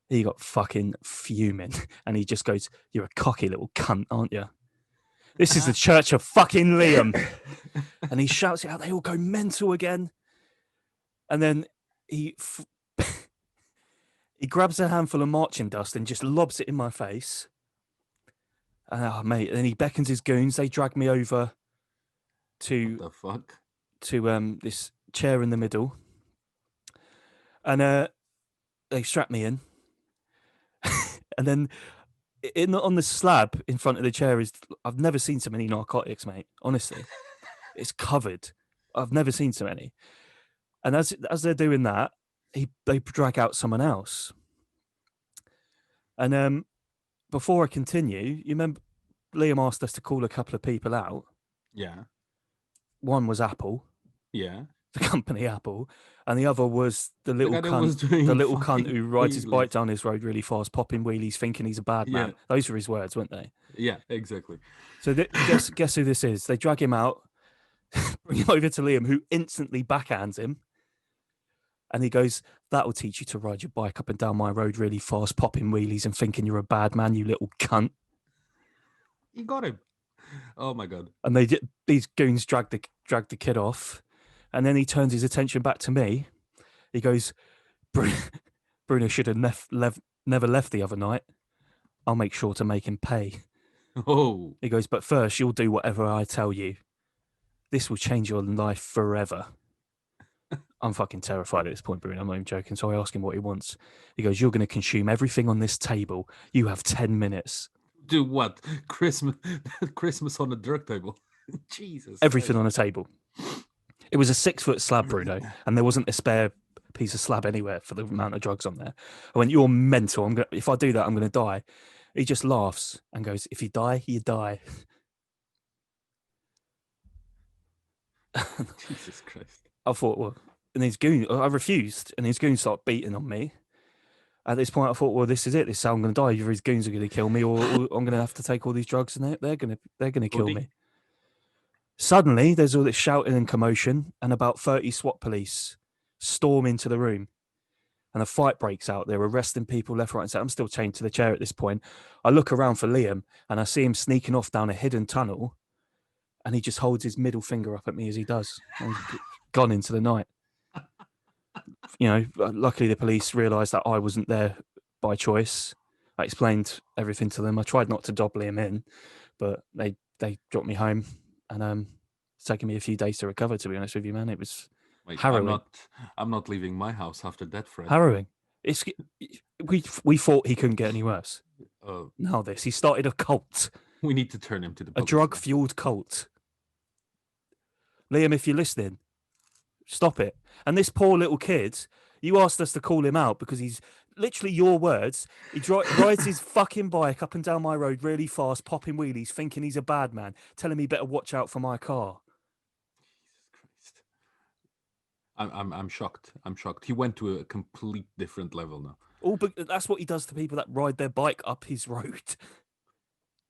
He got fucking fuming. And he just goes, "You're a cocky little cunt, aren't you? This is the Church of fucking Liam." And he shouts it out. They all go mental again. And then he grabs a handful of marching dust and just lobs it in my face. Oh, mate. And then he beckons his goons. They drag me over to What the fuck? to this chair in the middle. And they strap me in. And then on the slab in front of the chair I've never seen so many narcotics, mate. Honestly. It's covered. I've never seen so many. And as they're doing that, they drag out someone else. And before I continue, you remember Liam asked us to call a couple of people out. Yeah. One was Apple. Yeah. The company Apple, and the other was the little cunt cunt who rides his bike down his road really fast, popping wheelies, thinking he's a bad man. Those were his words, weren't they? Yeah, exactly. So guess who this is? They drag him out, bring him over to Liam, who instantly backhands him. And he goes, "That'll teach you to ride your bike up and down my road really fast, popping wheelies and thinking you're a bad man, you little cunt." He got him. Oh my God. And these goons drag the kid off. And then he turns his attention back to me. He goes, "Bruno should have never left the other night. I'll make sure to make him pay." Oh. He goes, "But first, you'll do whatever I tell you. This will change your life forever." I'm fucking terrified at this point, Bruno. I'm not even joking. So I ask him what he wants. He goes, "You're going to consume everything on this table. You have 10 minutes. Do what? Christmas on a drug table. Jesus. Everything on a table." It was a 6-foot slab, Bruno, and there wasn't a spare piece of slab anywhere for the amount of drugs on there. I went, "You're mental. If I do that, I'm going to die." He just laughs and goes, "If you die, you die." Jesus Christ. I thought, well, and his goon, I refused, and his goons start beating on me. At this point, I thought, well, this is it. This is how I'm going to die. Either his goons are going to kill me, or I'm going to have to take all these drugs, and they're going to kill me. Suddenly, there's all this shouting and commotion, and about 30 SWAT police storm into the room. And a fight breaks out. They're arresting people left, right, and center. I'm still chained to the chair at this point. I look around for Liam, and I see him sneaking off down a hidden tunnel, and he just holds his middle finger up at me as he does. And he's gone into the night. Luckily the police realised that I wasn't there by choice. I explained everything to them. I tried not to dob Liam in, but they dropped me home, and it's taken me a few days to recover, to be honest with you, man. It was harrowing. I'm not leaving my house after that, Fred. Harrowing. We thought he couldn't get any worse. Now he started a cult. We need to turn him to a drug-fueled cult. Liam, if you're listening, stop it. And this poor little kid, you asked us to call him out because he's literally your words. He rides his fucking bike up and down my road really fast, popping wheelies, thinking he's a bad man, telling me better watch out for my car. Jesus Christ. I'm shocked. I'm shocked. He went to a complete different level now. But that's what he does to people that ride their bike up his road.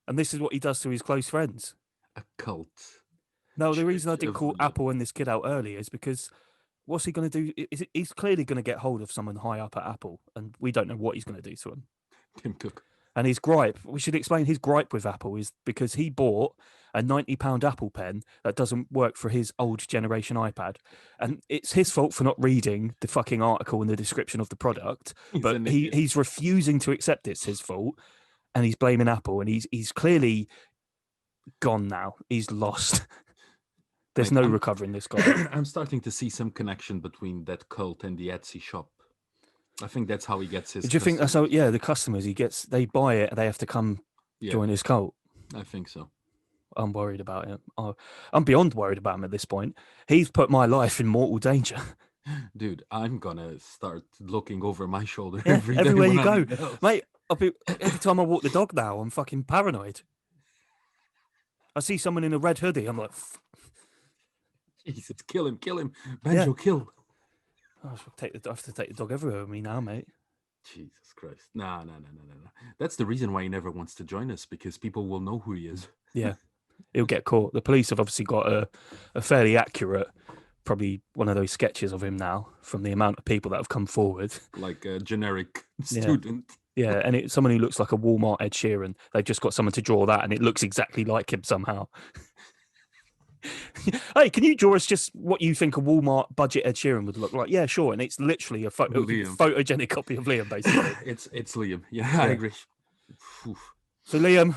And this is what he does to his close friends. A cult. No, the reason I did call Apple and this kid out earlier is because what's he going to do? He's clearly going to get hold of someone high up at Apple, and we don't know what he's going to do to him. Tim Cook. And his gripe, we should explain his gripe with Apple is because he bought a £90 Apple Pen that doesn't work for his old generation iPad. And it's his fault for not reading the fucking article and the description of the product, He's but an idiot. he's refusing to accept it's his fault, and he's blaming Apple, and he's clearly gone now. He's lost. There's Mate, no I'm- recovering this guy. I'm starting to see some connection between that cult and the Etsy shop. I think that's how he gets his. Do you think that's how? customers. Yeah, the customers they buy it, they have to come Yeah, join his cult. I think so. I'm worried about him. I'm beyond worried about him at this point. He's put my life in mortal danger. Dude, I'm gonna start looking over my shoulder Yeah, every day everywhere when you I'm go, in the house. mate. Every time I walk the dog now, I'm fucking paranoid. I see someone in a red hoodie, I'm like, Jesus, kill him, Banjo, kill. I have to take the dog everywhere with me now, mate. Jesus Christ, no. That's the reason why he never wants to join us, because people will know who he is. Yeah, he'll get caught. The police have obviously got a fairly accurate, probably one of those sketches of him now from the amount of people that have come forward. Like a generic Yeah. student. Yeah, and it's someone who looks like a Walmart Ed Sheeran. They've just got someone to draw that, and it looks exactly like him somehow. Hey, can you draw us just what you think a Walmart budget Ed Sheeran would look like? Yeah, sure. And it's literally a Liam. photogenic copy of Liam, basically. It's Liam. Yeah, I Yeah. agree. Oof. So Liam,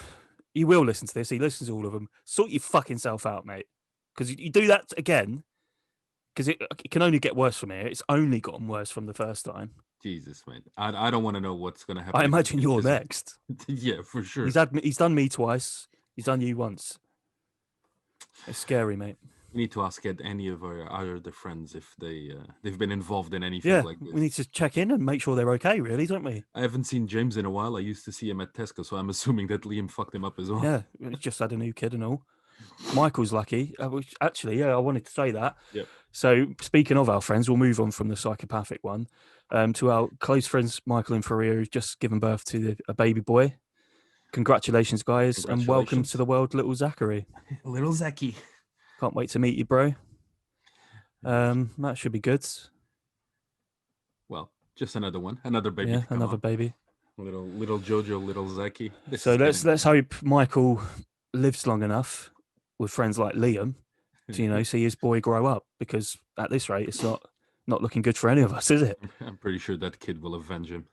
you will listen to this. He listens to all of them. Sort your fucking self out, mate. Because you do that again, because it can only get worse from here. It's only gotten worse from the first time. Jesus, man. I don't want to know what's gonna happen. I imagine again, you're because- next. Yeah, for sure. He's done me twice. He's done you once. It's scary, mate. We need to ask any of our other friends if they've been involved in anything Yeah, like this. we need to check in and make sure they're okay, really, don't we? I haven't seen James in a while. I used to see him at Tesco, so I'm assuming that Liam fucked him up as well. Yeah, he's just had a new kid and all. Michael's lucky. Actually, yeah, I wanted to say that. Yep. So, speaking of our friends, we'll move on from the psychopathic one to our close friends, Michael and Faria, who've just given birth to a baby boy. Congratulations, guys, and welcome Congratulations. to the world, little Zachary. Little Zachy. Can't wait to meet you, bro. That should be good. Well, just another one, another baby. Yeah, to come another out. baby. Little Jojo, little Zachy. This So is let's hope Michael lives long enough with friends like Liam to see his boy grow up, because at this rate it's not looking good for any of us, is it? I'm pretty sure that kid will avenge him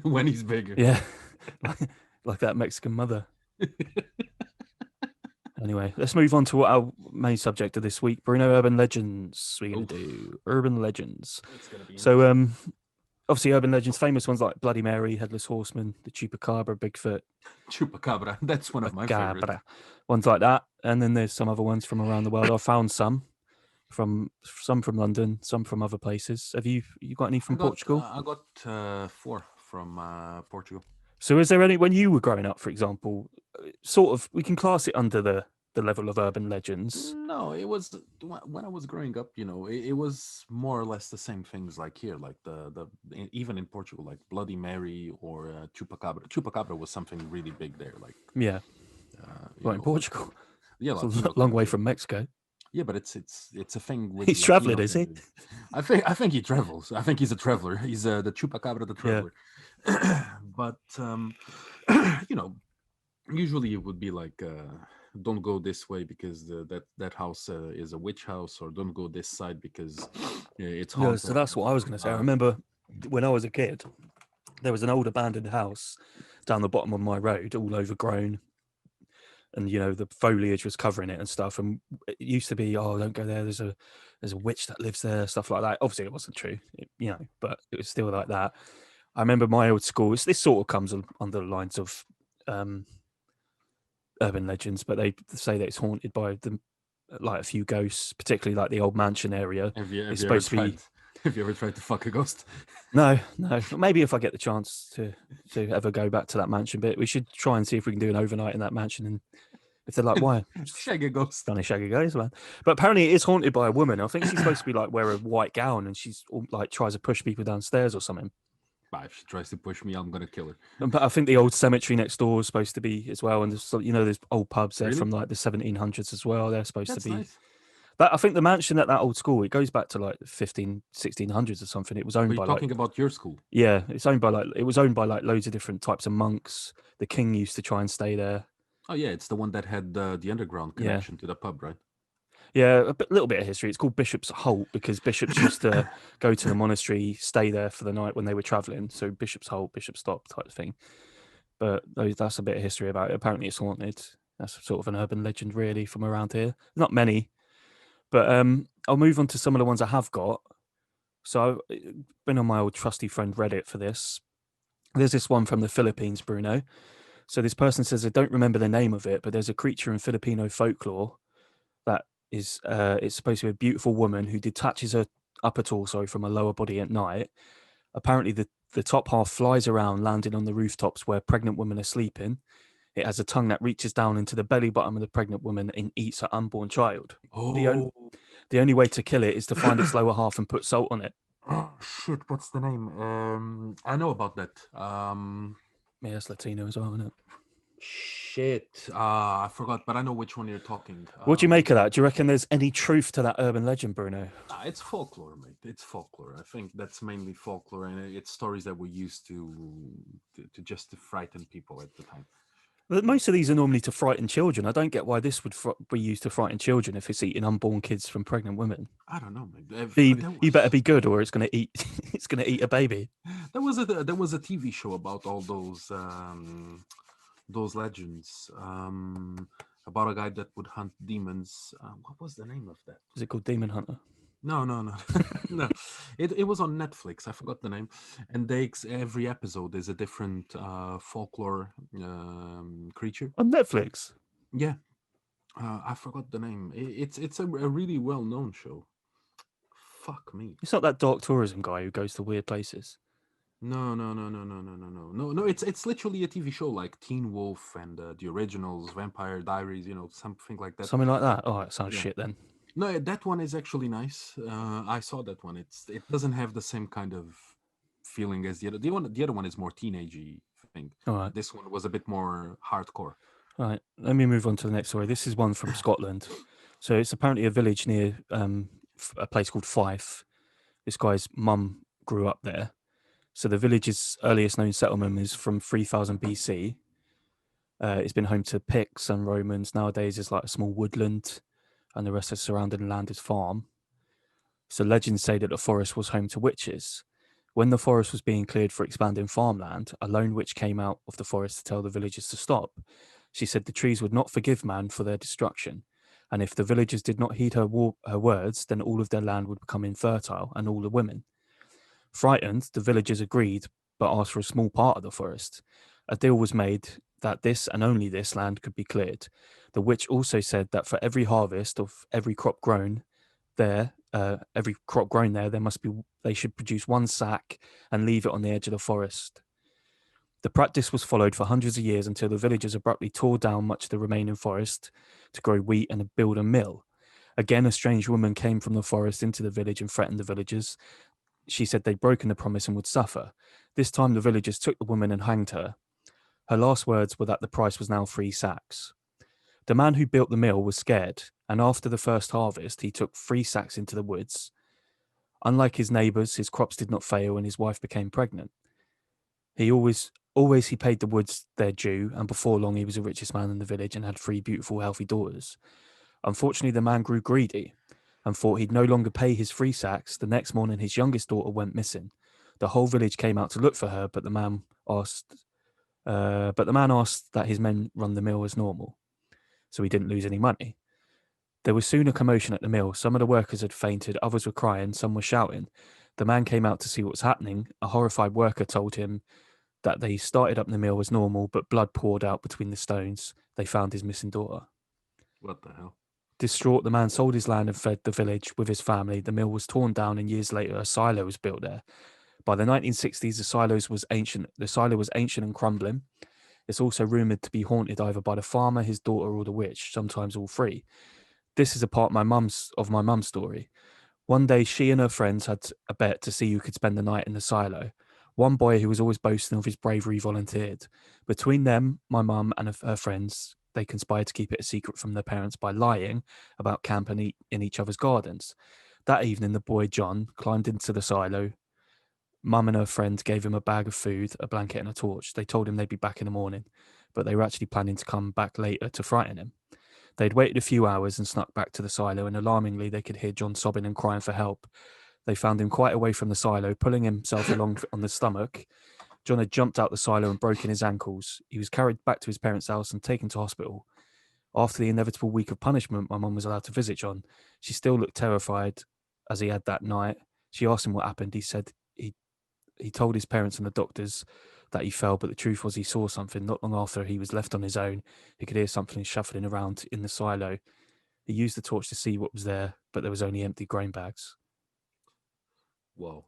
when he's bigger. Yeah. Like that Mexican mother. Anyway, let's move on to what our main subject of this week, Bruno. Urban legends. We're gonna do urban legends. It's gonna be So obviously urban legends, famous ones like Bloody Mary, Headless Horseman, the Chupacabra, Bigfoot, Chupacabra. That's one of my favorites. Cabra, ones like that. And then there's some other ones from around the world. I found some from London, some from other places. Have you got any from Portugal? I got 4 from Portugal. So is there any, when you were growing up, for example, sort of, we can class it under the level of urban legends? No, it was when I was growing up. It was more or less the same things like here, like even in Portugal, like Bloody Mary or Chupacabra. Chupacabra was something really big there. Like Yeah. you Well, in know, Portugal. yeah, It's a Latino long way country. from Mexico. Yeah, but it's a thing with. He's traveling, is he? countries. I think he travels. I think he's a traveler. He's the Chupacabra, the traveler. But usually it would be like, don't go this way because that house is a witch house, or don't go this side because it's Yeah, haunted. so that's what I was going to say. I remember when I was a kid, there was an old abandoned house down the bottom of my road, all overgrown, and the foliage was covering it and stuff. And it used to be, oh, don't go there. There's a witch that lives there, stuff like that. Obviously, it wasn't true, but it was still like that. I remember my old school. This sort of comes under the lines of urban legends, but they say that it's haunted by like a few ghosts, particularly like the old mansion area. Have you It's ever supposed to be. tried? Have you ever tried to fuck a ghost? No. Maybe if I get the chance to ever go back to that mansion, but we should try and see if we can do an overnight in that mansion. And if they're like, why? Shag a ghost. Stunning shaggy guys, man. But apparently it is haunted by a woman. I think she's supposed to be like wear a white gown, and she's like tries to push people downstairs or something. Bah, if she tries to push me, I'm gonna kill her. But I think the old cemetery next door is supposed to be as well. And there's there's old pubs there Really? from like the 1700s as well. They're supposed That's to be. nice. That I think the mansion at that old school, it goes back to like 1600s or something. It was Are owned you by talking about your school? it was owned by like loads of different types of monks. The king used to try and stay there. Oh yeah, it's the one that had the underground Yeah. connection to the pub, right? Yeah, little bit of history. It's called Bishop's Holt because bishops used to go to the monastery, stay there for the night when they were traveling. So Bishop's Holt, Bishop's Stop type of thing. But that's a bit of history about it. Apparently, it's haunted. That's sort of an urban legend, really, from around here. Not many, but I'll move on to some of the ones I have got. So I've been on my old trusty friend Reddit for this. There's this one from the Philippines, Bruno. So this person says they don't remember the name of it, but there's a creature in Filipino folklore that is it's supposed to be a beautiful woman who detaches her upper torso from her lower body at night. Apparently, the top half flies around, landing on the rooftops where pregnant women are sleeping. It has a tongue that reaches down into the belly button of the pregnant woman and eats her unborn child. The, on- Oh, the only way to kill it is to find its lower half and put salt on it. oh shit! What's the name? I know about that. Yeah, it's Latino as well, isn't it? Shit. I forgot, but I know which one you're talking. What do you make of that? Do you reckon there's any truth to that urban legend, Bruno? It's folklore, mate. It's folklore. I think that's mainly folklore, and it's stories that we used to just to frighten people at the time. But most of these are normally to frighten children. I don't get why this would be used to frighten children if it's eating unborn kids from pregnant women. I don't know, mate. You better be good, or it's going to eat. It's going to eat a baby. There was a TV show about all those legends. About a guy that would hunt demons. What was the name of that? Is it called Demon Hunter? No, no. It was on Netflix. I forgot the name. And every episode is a different folklore creature. On Netflix. Yeah, I forgot the name. It's a really well known show. Fuck me. It's not that dark tourism guy who goes to weird places. No. It's literally a TV show like Teen Wolf and the originals, Vampire Diaries. Something like that. Something like that. Oh, it sounds Yeah. shit then. No, that one is actually nice. I saw that one. It doesn't have the same kind of feeling as the other. The other one is more teenagey thing. All right. This one was a bit more hardcore. All right. Let me move on to the next story. This is one from Scotland. So it's apparently a village near a place called Fife. This guy's mum grew up there. So the village's earliest known settlement is from 3000 BC. It's been home to Picts and Romans. Nowadays, it's like a small woodland, and the rest of the surrounding land is farm. So legends say that the forest was home to witches. When the forest was being cleared for expanding farmland, a lone witch came out of the forest to tell the villagers to stop. She said the trees would not forgive man for their destruction, and if the villagers did not heed her words, then all of their land would become infertile, and all the women. Frightened, the villagers agreed, but asked for a small part of the forest. A deal was made that this and only this land could be cleared. The witch also said that for every harvest of every crop grown there, they should produce one sack and leave it on the edge of the forest. The practice was followed for hundreds of years until the villagers abruptly tore down much of the remaining forest to grow wheat and build a mill. Again, a strange woman came from the forest into the village and threatened the villagers. She said they'd broken the promise and would suffer. This time, the villagers took the woman and hanged her. Her last words were that the price was now 3 sacks. The man who built the mill was scared, and after the first harvest, he took 3 sacks into the woods. Unlike his neighbours, his crops did not fail, and his wife became pregnant. He paid the woods their due, and before long, he was the richest man in the village and had 3 beautiful, healthy daughters. Unfortunately, the man grew greedy and thought he'd no longer pay his 3 sacks. The next morning, his youngest daughter went missing. The whole village came out to look for her, but the man asked that his men run the mill as normal, so he didn't lose any money. There was soon a commotion at the mill. Some of the workers had fainted, others were crying, some were shouting. The man came out to see what was happening. A horrified worker told him that they started up the mill as normal, but blood poured out between the stones. They found his missing daughter. What the hell? Distraught, the man sold his land and fled the village with his family. The mill was torn down, and years later, a silo was built there. By the 1960s, the silo was ancient and crumbling. It's also rumored to be haunted either by the farmer, his daughter, or the witch, sometimes all three. This is a part of my mum's story. One day, she and her friends had a bet to see who could spend the night in the silo. One boy who was always boasting of his bravery volunteered. Between them, my mum and her friends, they conspired to keep it a secret from their parents by lying about camping in each other's gardens. That evening, the boy, John, climbed into the silo. Mum and her friend gave him a bag of food, a blanket, and a torch. They told him they'd be back in the morning. but they were actually planning to come back later to frighten him. They'd waited a few hours and snuck back to the silo, and alarmingly, they could hear John sobbing and crying for help. They found him quite away from the silo, pulling himself along on the stomach. John had jumped out the silo and broken his ankles. He was carried back to his parents' house and taken to hospital. After the inevitable week of punishment, my mum was allowed to visit John. She still looked terrified as he had that night. She asked him what happened. He said he told his parents and the doctors that he fell, but the truth was he saw something. Not long after he was left on his own, he could hear something shuffling around in the silo. He used the torch to see what was there, but there was only empty grain bags. Whoa.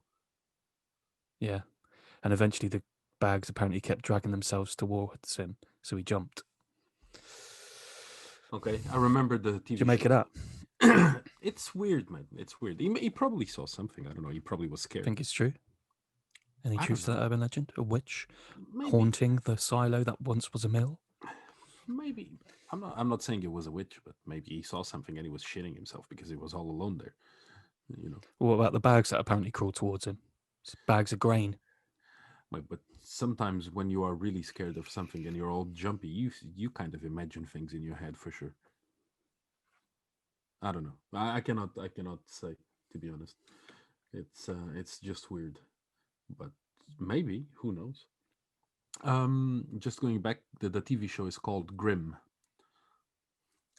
Yeah. And eventually the bags apparently kept dragging themselves towards him, so he jumped. Okay, I remember the TV Did you make show. it up? It's weird, man. It's weird. He probably saw something. I don't know. He probably was I scared. think it's true. Any I truth to don't that urban legend? A witch Maybe. haunting the silo that once was a mill? Maybe. I'm not saying it was a witch, but maybe he saw something and he was shitting himself because he was all alone there. You know. What about the bags that apparently crawled towards him? It's bags of grain. But sometimes when you are really scared of something and you're all jumpy, you kind of imagine things in your head for sure. I don't know. I cannot say, to be honest. It's just weird. But maybe, who knows? Just going back, the TV show is called Grimm.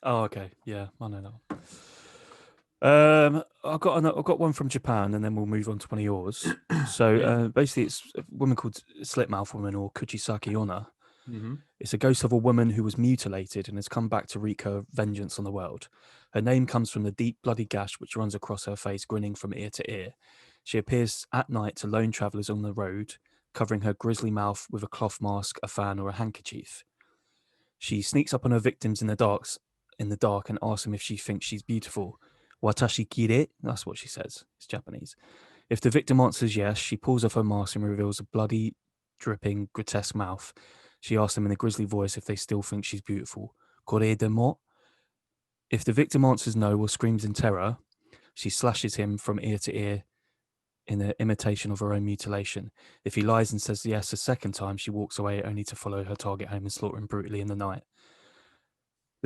Oh, okay. Yeah, I know that one. I've got one from Japan, and then we'll move on to one of yours. So Yeah. basically, it's a woman called Slipmouth Woman, or Kuchisaki Onna. Mm-hmm. It's a ghost of a woman who was mutilated and has come back to wreak her vengeance on the world. Her name comes from the deep bloody gash which runs across her face, grinning from ear to ear. She appears at night to lone travellers on the road, covering her grisly mouth with a cloth mask, a fan, or a handkerchief. She sneaks up on her victims in the dark, and asks them if she thinks she's beautiful. Watashi kire? That's what she says. It's Japanese. If the victim answers yes, she pulls off her mask and reveals a bloody, dripping, grotesque mouth. She asks them in a grisly voice if they still think she's beautiful. Kore demo? If the victim answers no or screams in terror, she slashes him from ear to ear in an imitation of her own mutilation. If he lies and says yes a second time, she walks away only to follow her target home and slaughter him brutally in the night.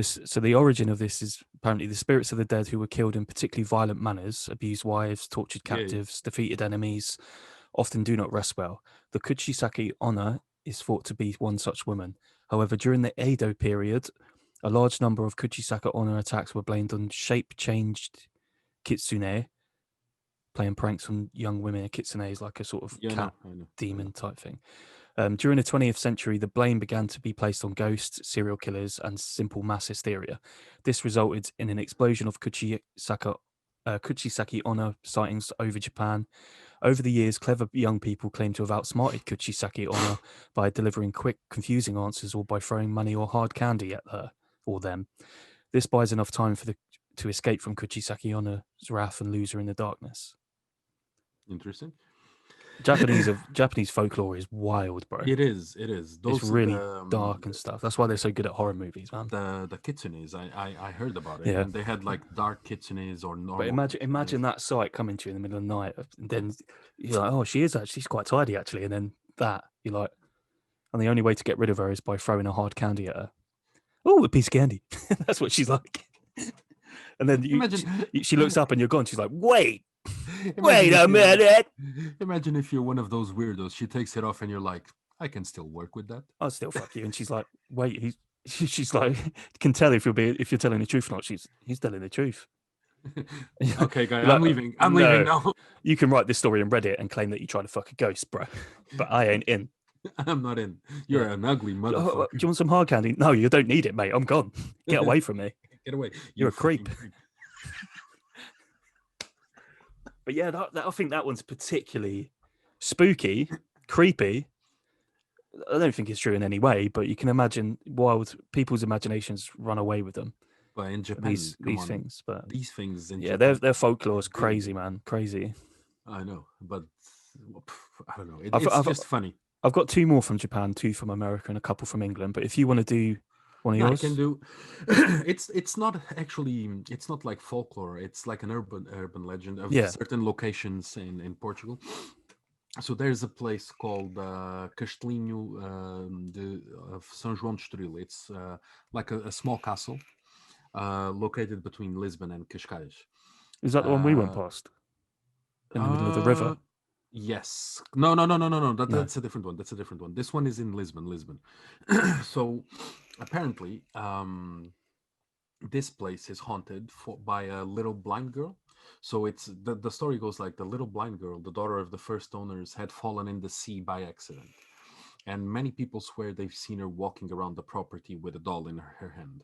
So the origin of this is apparently the spirits of the dead who were killed in particularly violent manners, abused wives, tortured Yeah, yeah. captives, defeated enemies, often do not rest well. The Kuchisaki Onna is thought to be one such woman. However, during the Edo period, a large number of Kuchisaka Onna attacks were blamed on shape-changed kitsune, playing pranks on young women. A kitsune is like a sort of Yeah, cat I know. demon type thing. During the 20th century, the blame began to be placed on ghosts, serial killers, and simple mass hysteria. This resulted in an explosion of Kuchisaki Onna sightings over Japan. Over the years, clever young people claim to have outsmarted Kuchisaki Onna by delivering quick, confusing answers or by throwing money or hard candy at her or them. This buys enough time for to escape from Kuchisaki Onna's wrath and lose her in the darkness. Interesting. Japanese folklore is wild, bro. It is. It's really dark and stuff. That's why they're so good at horror movies, man. The kitsunes, I heard about it. Yeah. And they had like dark kitsunes or normal. But imagine that sight coming to you in the middle of the night, and then you're like, oh, she's quite tidy actually, and then you're like, and the only way to get rid of her is by throwing a hard candy at her. Oh, a piece of candy. That's what she's like. And then she looks up and you're gone. She's like, wait a minute. Imagine if you're one of those weirdos. She takes it off and you're like, I can still work with that. I'll still fuck you. And she's like, wait, she's like, can tell if you're telling the truth or not. He's telling the truth. Okay, guys, I'm leaving. I'm leaving now. You can write this story on Reddit and claim that you tried to fuck a ghost, bro. But I ain't in. I'm not in. You're an ugly motherfucker. Do you want some hard candy? No, you don't need it, mate. I'm gone. Get away from me. Get away. You're a creep. But yeah, I think that one's particularly spooky, creepy. I don't think it's true in any way, but you can imagine wild people's imaginations run away with them. But in Japan, these things, but these things in yeah, Japan, their folklore is crazy, man, crazy. I know, but I don't know. It's just funny. I've got two more from Japan, two from America, and a couple from England. But if you want to do one of yours, I can do. It's not actually. It's not like folklore. It's like an urban legend of certain locations in Portugal. So there's a place called Castelinho of São João de Estoril. It's like a small castle located between Lisbon and Cascais. Is that the one we went Uh, past in the middle of the river? uh, yes. No. No. That's a different one. That's a different one. This one is in Lisbon. Lisbon. So apparently, this place is haunted by a little blind girl. So it's the story goes like the little blind girl, the daughter of the first owners, had fallen in the sea by accident, and many people swear they've seen her walking around the property with a doll in her hand.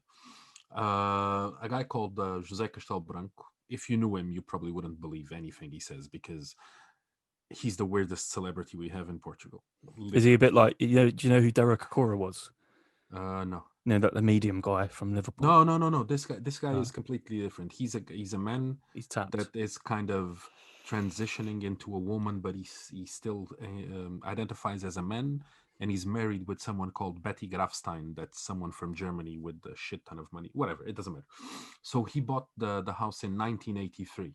A guy called José Castelo Branco. If you knew him, you probably wouldn't believe anything he says because he's the weirdest celebrity we have in Portugal. Is he a bit Literally. like, do you know who Derek Akora was? No. You know, that the medium guy from Liverpool. No. This guy No. is completely different. He's a man He's tapped. that is kind of transitioning into a woman, but he still identifies as a man, and he's married with someone called Betty Grafstein. That's someone from Germany with a shit ton of money. Whatever, it doesn't matter. So he bought the house in 1983.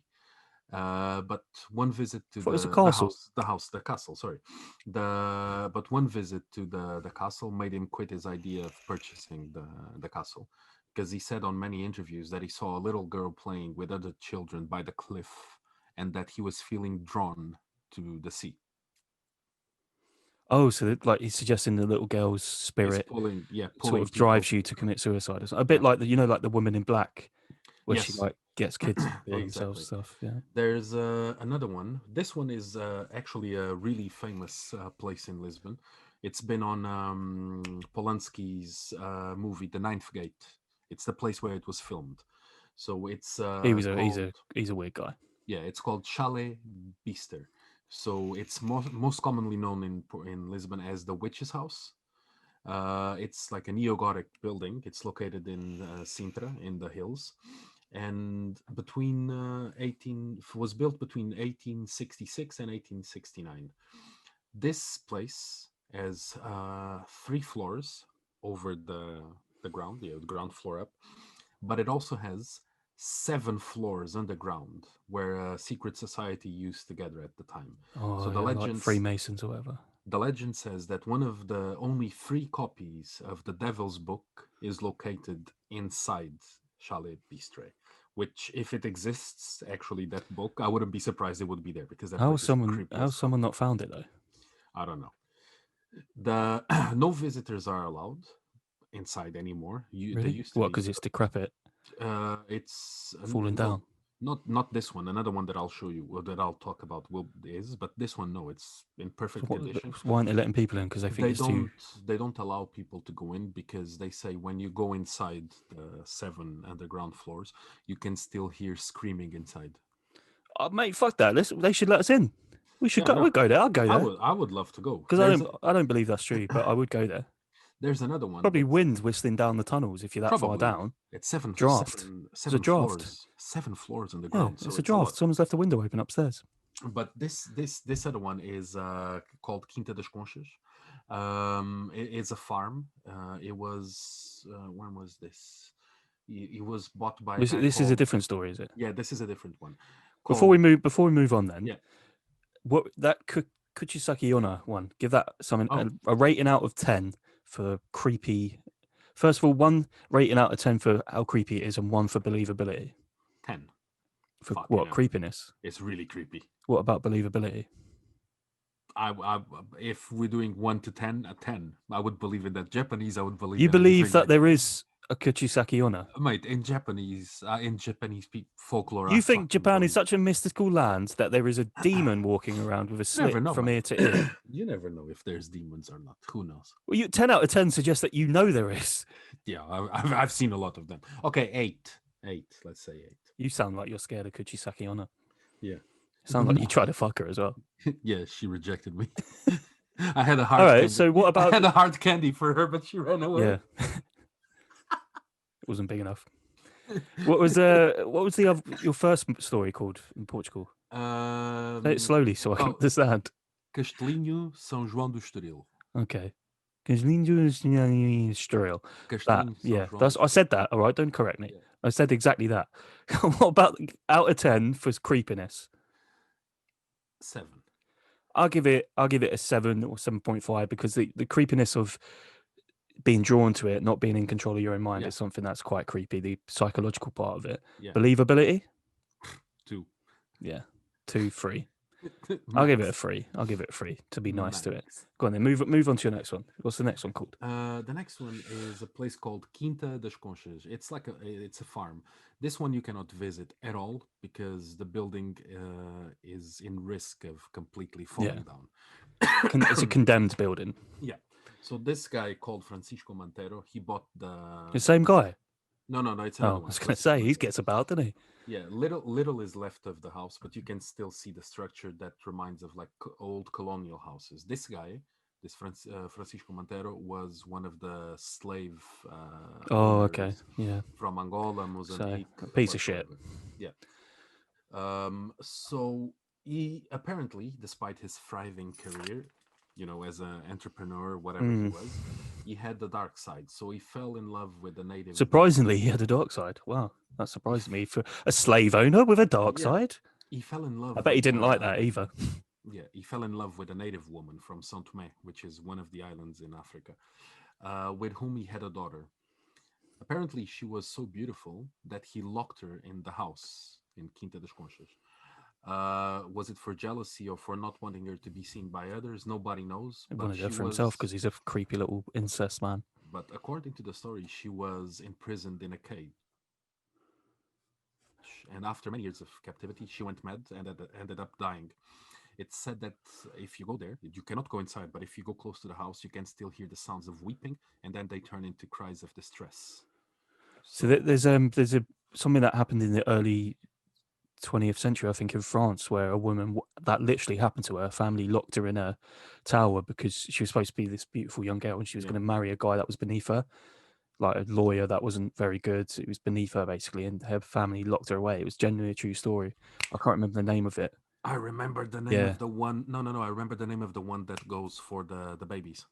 But one visit to Thought it was a the castle. the castle, sorry, but one visit to the castle made him quit his idea of purchasing the castle, because he said on many interviews that he saw a little girl playing with other children by the cliff, and that he was feeling drawn to the sea. Oh, so like he's suggesting the little girl's He's spirit pulling sort of people drives to you to the commit suicide. Or something. A bit yeah. like like the woman in black, where she Yes. like gets kids to kill themselves Exactly. stuff. Yeah. There's another one. This one is actually a really famous place in Lisbon. It's been on Polanski's movie The Ninth Gate. It's the place where it was filmed. So it's called He's a weird guy. yeah, it's called Chalet Bister. So it's most commonly known in Lisbon as the Witch's House. It's like a neo-Gothic building. It's located in Sintra in the hills, and between 18 was built between 1866 and 1869. This place has 3 floors over the ground, the ground floor up, but it also has 7 floors underground where a secret society used to gather at the time. So Oh the yeah, like legends Freemasons or whatever. the legend says that one of the only 3 copies of the Devil's Book is located inside Chalet Bistre. Which, if it exists, actually, that book, I wouldn't be surprised it would be there because that place is creepy as How's fuck. someone not found it though? I don't know. The no visitors are allowed inside anymore. They Really? used to What? be. Because it's decrepit, It's falling well, down. not this one. Another one that I'll show you, or that I'll talk about, will is. But this one, no, it's in So perfect condition. why aren't they letting people in? Because they think they it's too. don't they don't allow people to go in because they say when you go inside the 7 underground floors, you can still hear screaming inside. Oh, mate, fuck that. They should let us in. We should Yeah, I go. know. We'd go there. I'd go there. I would love to go. Because I don't believe that's true, but I would go there. There's another one Probably that wind whistling down the tunnels if you're that far probably down. it's seven Draft. seven It's a seven draft. floors 7 floors on the Yeah, ground, so it's a it's a lot. draft. Someone's left the window open upstairs. But this other one is called Quinta das Conchas. It's a farm. It was when was this? It was bought by a guy This is a called different story, is it? yeah. This is a different one. Before we Called move on, then, yeah. what that Kuchisaki Onna one? Give that something Oh, a rating out of 10 for creepy. First of all, 1 rating out of 10 for how creepy it is, and 1 for believability. 10. For Fucking what hell. creepiness? It's really creepy. What about believability? I if we're doing 1 to 10, a 10. I would believe in that. Japanese, I would believe. You in believe anything that there is a Kuchisaki Onna? Mate, in Japanese folklore, I You think fucking Japan is believe. such a mystical land that there is a demon walking around with a You never slit know, from mate. ear to ear? You never know if there's demons or not. Who knows? Well, 10 out of 10 suggests that you know there is. Yeah, I've seen a lot of them. Okay, 8. 8. Let's say 8. You sound like you're scared of Kuchisaki Onna. Yeah. Sound like you tried to fuck her as well. Yeah, she rejected me. I had a hard All right, candy. so what I about had a hard candy for her, but she ran away. yeah? It wasn't big enough. What was the other, your first story called in Portugal? Say it slowly so I can understand. Castelinho São João do Estoril. Okay. That, yeah, I said that. All right, don't correct me. Yeah. I said exactly that. What about out of 10 for creepiness? 7. I'll give it a 7 or 7.5 because the creepiness of being drawn to it, not being in control of your own mind, Yeah. is something that's quite creepy. The psychological part of it, Yeah. believability, 2. yeah, 2, 3. I'll give it a Max. 3. I'll give it a 3 to be nice to it. Max. Go on then, move on to your next one. What's the next one called? The next one is a place called Quinta das Conchas. It's a farm. This one you cannot visit at all because the building is in risk of completely falling down. It's a condemned building. Yeah. So this guy called Francisco Montero, he bought The same guy. No, it's Oh, another I one. was going to Francisco say he Montero. gets about, doesn't he? Yeah, little is left of the house, but you can still see the structure that reminds of like old colonial houses. This guy, Francisco Montero, was one of the slave Oh, okay, owners yeah. from Angola, So Mozambique, a piece of shit. whatsoever. Yeah. So he apparently, despite his thriving career, as an entrepreneur, whatever he was, he had the dark side. So he fell in love with the native. Surprisingly, he had a dark side. Wow, that surprised me for a slave owner with a dark side. He fell in love. I bet he didn't like that either. Yeah, he fell in love with a native woman from Saint Tomé, which is one of the islands in Africa, with whom he had a daughter. Apparently, she was so beautiful that he locked her in the house in Quinta das Conchas. Was it for jealousy or for not wanting her to be seen by others? Nobody knows. He But wanted she it for was, himself because he's a creepy little incest man. But according to the story, she was imprisoned in a cage. And after many years of captivity, she went mad and ended up dying. It's said that if you go there, you cannot go inside, but if you go close to the house, you can still hear the sounds of weeping, and then they turn into cries of distress. So there's something that happened in the early 20th century, I think, in France, where a woman that literally happened to her. Her family locked her in a tower because she was supposed to be this beautiful young girl, and she was going to marry a guy that was beneath her, like a lawyer that wasn't very good. It was beneath her basically, and her family locked her away. It was genuinely a true story. I can't remember the name of it. I remember the name of the one. No. I remember the name of the one that goes for the babies.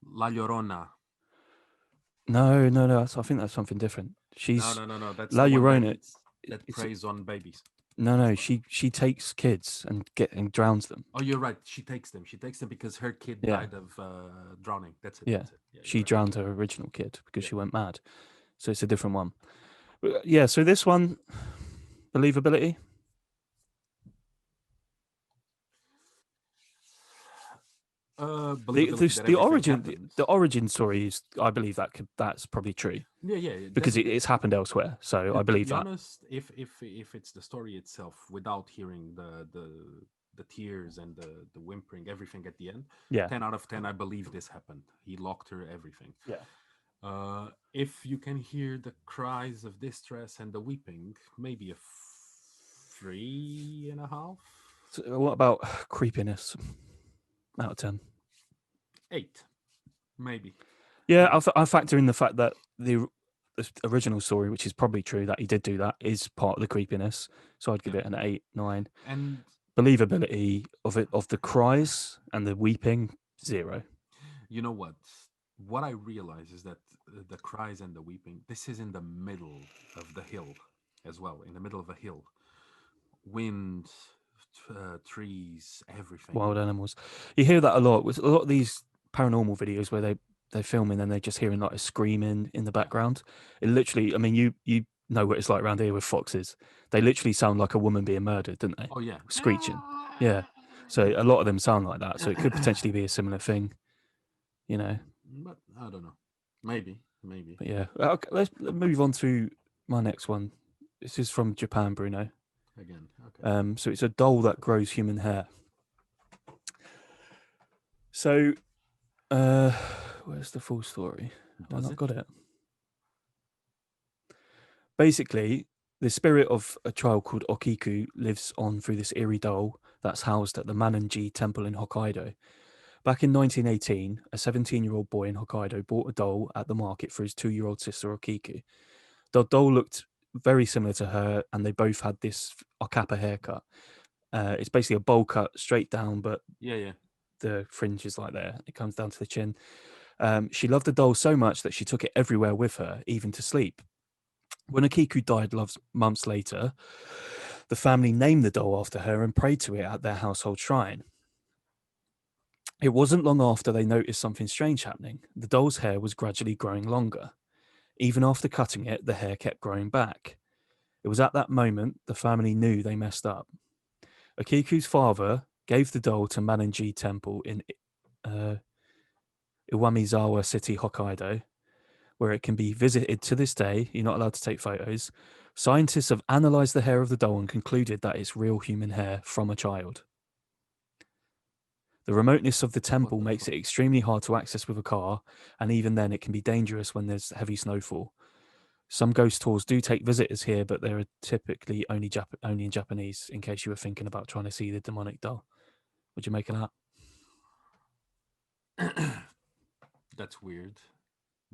La Llorona. No. I think that's something different. She's no. That's La the Llorona. one that preys on babies. No. She takes kids and drowns them. Oh, you're right. She takes them. Because her kid died of drowning. That's it. Yeah. That's it. Yeah, she right. drowned her original kid because she went mad. So it's a different one. But yeah. So this one, believability. The origin story is, I believe that's probably true. Yeah. Because it's happened elsewhere, so I believe that. To be honest, if it's the story itself, without hearing the tears and the whimpering, everything at the end, 10 out of 10, I believe this happened. He locked her, everything. Yeah. If you can hear the cries of distress and the weeping, maybe a 3.5. So what about creepiness? Out of 10. 8, maybe. Yeah, I factor in the fact that the original story, which is probably true that he did do that, is part of the creepiness. So I'd give it an 8, 9. And believability of the cries and the weeping, 0. You know what? What I realize is that the cries and the weeping, this is in the middle of the hill as well, in the middle of a hill. Wind, trees, everything. Wild animals. You hear that a lot. With a lot of these paranormal videos where they're filming and they're just hearing like a screaming in the background. It literally, I mean, you know what it's like around here with foxes. They literally sound like a woman being murdered, don't they? Oh, yeah. Screeching. Yeah. So a lot of them sound like that. So it could potentially be a similar thing, But I don't know. Maybe. But yeah. Okay, let's move on to my next one. This is from Japan, Bruno. Again. Okay. So it's a doll that grows human hair. So, where's the full story? I've not got it. Basically, the spirit of a child called Okiku lives on through this eerie doll that's housed at the Mananji Temple in Hokkaido. Back in 1918, a 17-year-old boy in Hokkaido bought a doll at the market for his 2-year-old sister Okiku. The doll looked very similar to her, and they both had this Okapa haircut. It's basically a bowl cut straight down, but the fringe is like there. It comes down to the chin. She loved the doll so much that she took it everywhere with her, even to sleep. When Okiku died months later, the family named the doll after her and prayed to it at their household shrine. It wasn't long after they noticed something strange happening. The doll's hair was gradually growing longer. Even after cutting it, the hair kept growing back. It was at that moment the family knew they messed up. Akiku's father gave the doll to Manenji Temple in uh, Iwamizawa City, Hokkaido, where it can be visited to this day. You're not allowed to take photos. Scientists have analyzed the hair of the doll and concluded that it's real human hair from a child. The remoteness of the temple the makes fuck? it extremely hard to access with a car, and even then, it can be dangerous when there's heavy snowfall. Some ghost tours do take visitors here, but they're typically only in Japanese, in case you were thinking about trying to see the demonic doll. What'd you make of that? That's weird.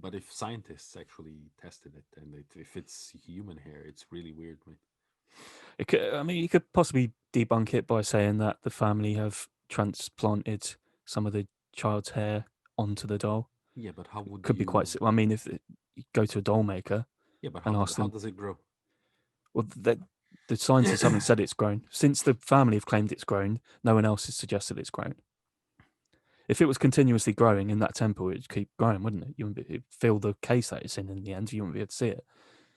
But if scientists actually tested it and if it's human hair, it's really weird, mate. I mean, you could possibly debunk it by saying that the family have transplanted some of the child's hair onto the doll. Yeah, but how would Could be quite. I mean, if you go to a doll maker Yeah, but and ask how them, does it grow? well, the scientists haven't said it's grown. Since the family have claimed it's grown, no one else has suggested it's grown. If it was continuously growing in that temple, it'd keep growing, wouldn't it? You wouldn't fill the case that it's in the end. You wouldn't be able to see it.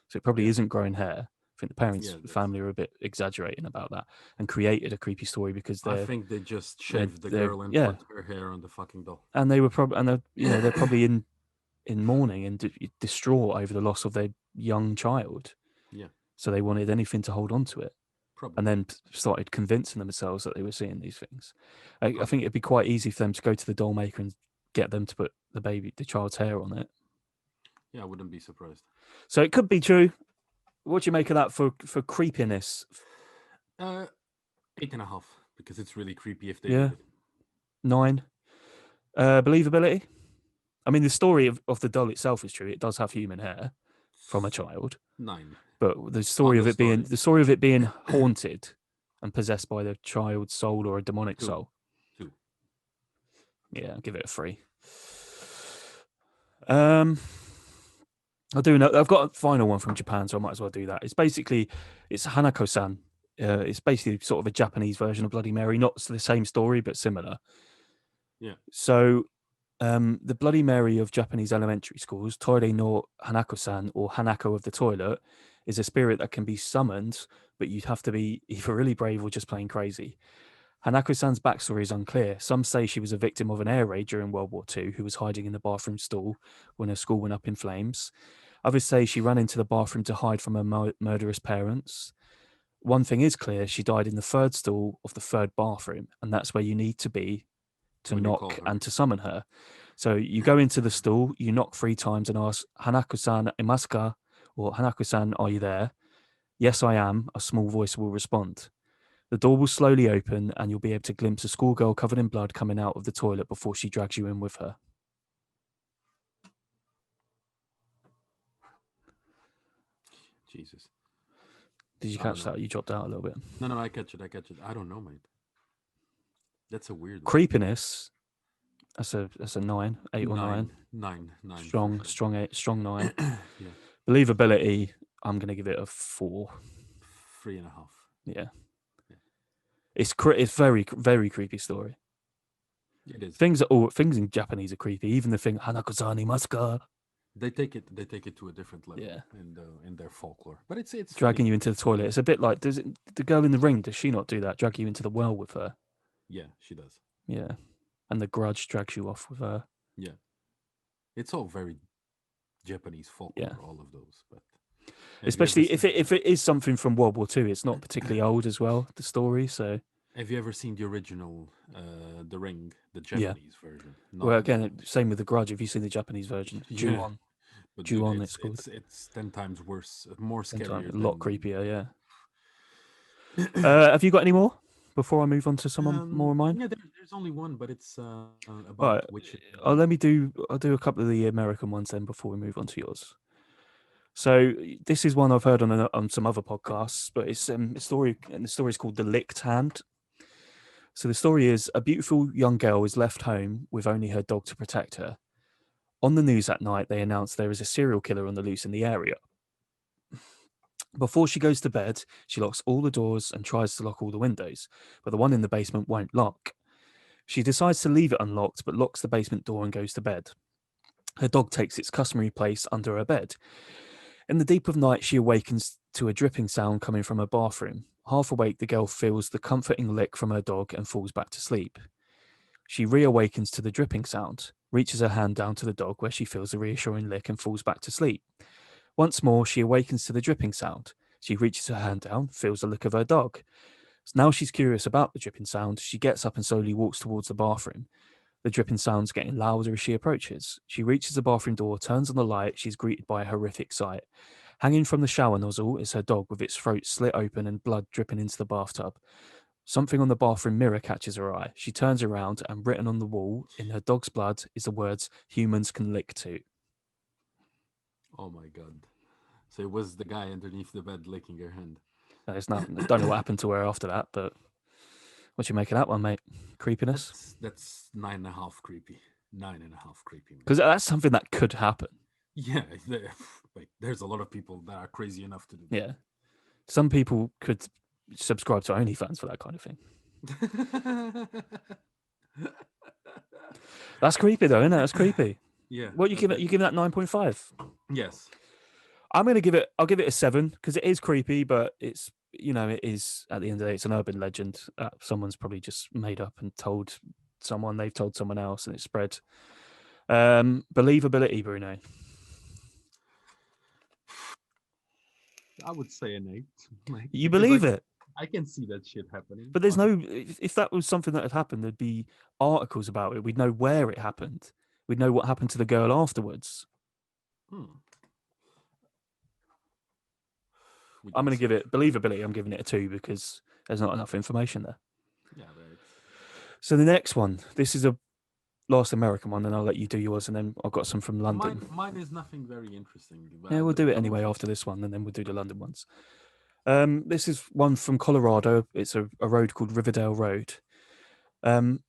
So it probably Yeah. isn't growing hair. I think the parents, Yeah, the family are a bit exaggerating about that and created a creepy story because I they're, think they just they're, shaved the they're girl and yeah, put her hair on the fucking doll. and they were probably they're probably in mourning and distraught over the loss of their young child. Yeah, So they wanted anything to hold on to it, and probably. then started convincing themselves that they were seeing these things. I Probably. think it'd be quite easy for them to go to the doll maker and get them to put the child's hair on it. Yeah, I wouldn't be surprised. So it could be true. What do you make of that for creepiness? 8.5, because it's really creepy if they Yeah, did it. 9. Believability. I mean, the story of the doll itself is true. It does have human hair from a child, 9. but the On story of the it being story. haunted and possessed by the child's soul or a demonic 2. soul. 2. Yeah, I'll give it a 3. I'll do. I've got a final one from Japan, so I might as well do that. It's Hanako-san. It's basically sort of a Japanese version of Bloody Mary, not the same story but similar. Yeah. So, the Bloody Mary of Japanese elementary schools, Toire no Hanako-san, or Hanako of the toilet, is a spirit that can be summoned, but you'd have to be either really brave or just plain crazy. Hanako-san's backstory is unclear. Some say she was a victim of an air raid during World War II who was hiding in the bathroom stall when her school went up in flames. Others say she ran into the bathroom to hide from her murderous parents. One thing is clear, she died in the third stall of the third bathroom, and that's where you need to be to When you call knock her. and to summon her. So you go into the stall, you knock 3 times and ask, Hanako-san imasu ka? Or Hanako-san, are you there? Yes, I am. A small voice will respond. The door will slowly open and you'll be able to glimpse a schoolgirl covered in blood coming out of the toilet before she drags you in with her. Jesus. Did you I don't catch know. that? You dropped out a little bit. No, I catch it. I don't know, mate. That's a weird one. Creepiness. That's a 9, 8 or 9. 9. For Strong sure. 8, strong 9. Yeah. Believability, I'm going to give it a 4. 3.5. Yeah. Yeah. It's very, very creepy story. It is. Things in Japanese are creepy. Even the thing Hanako-san imasu ka? They take it to a different level. Yeah. In their folklore. But it's Dragging funny. you into the toilet. It's a bit like, the girl in the ring, does she not do that? Drag you into the well with her? Yeah, she does. Yeah. And the Grudge drags you off with her. Yeah. It's all very Japanese folklore, Yeah. all of those. But especially if it is something from World War II, it's not particularly old as well, the story. So have you ever seen the original The Ring, the Japanese version? well, again, same with the Grudge. Have you seen the Japanese version? Ju-on. But Ju-on, dude, it's called. it's 10 times worse, more scarier. A lot creepier, yeah. Have you got any more before I move on to some more of mine? Yeah, there's only one, but it's about Right. which. I'll do a couple of the American ones then before we move on to yours. So this is one I've heard on some other podcasts, but it's a story, and the story is called The Licked Hand. So the story is a beautiful young girl is left home with only her dog to protect her. On the news that night, they announce there is a serial killer on the loose in the area. Before she goes to bed, she locks all the doors and tries to lock all the windows, but the one in the basement won't lock. She decides to leave it unlocked, but locks the basement door and goes to bed. Her dog takes its customary place under her bed. In the deep of night, she awakens to a dripping sound coming from her bathroom. Half awake, the girl feels the comforting lick from her dog and falls back to sleep. She reawakens to the dripping sound, reaches her hand down to the dog where she feels the reassuring lick and falls back to sleep. Once more, she awakens to the dripping sound. She reaches her hand down, feels the lick of her dog. Now she's curious about the dripping sound. She gets up and slowly walks towards the bathroom. The dripping sound's getting louder as she approaches. She reaches the bathroom door, turns on the light. She's greeted by a horrific sight. Hanging from the shower nozzle is her dog with its throat slit open and blood dripping into the bathtub. Something on the bathroom mirror catches her eye. She turns around and written on the wall in her dog's blood is the words, "Humans can lick too." Oh my god. So it was the guy underneath the bed licking her hand. There's nothing. I don't know what happened to her after that, but what you make of that one, mate? Creepiness? That's 9.5 creepy. 9.5 creepy. Because that's something that could happen. Yeah, there's a lot of people that are crazy enough to do that. Yeah. Some people could subscribe to OnlyFans for that kind of thing. That's creepy though, isn't it? That's creepy. Yeah. What you give it? You give that 9.5? Yes. I'll give it a 7 because it is creepy, but it's it is at the end of the day, it's an urban legend. Someone's probably just made up and told someone, they've told someone else, and it's spread. Believability, Bruno. I would say an 8. You believe it? I can see that shit happening. But there's no. If that was something that had happened, there'd be articles about it. We'd know where it happened. We'd know what happened to the girl afterwards. I'm going to give it believability. I'm giving it a 2 because there's not enough information there. Yeah. So the next one, this is a last American one, and I'll let you do yours, and then I've got some from London. Mine is nothing very interesting. Yeah, we'll do it anyway after this one, and then we'll do the London ones. This is one from Colorado. It's a road called Riverdale Road. It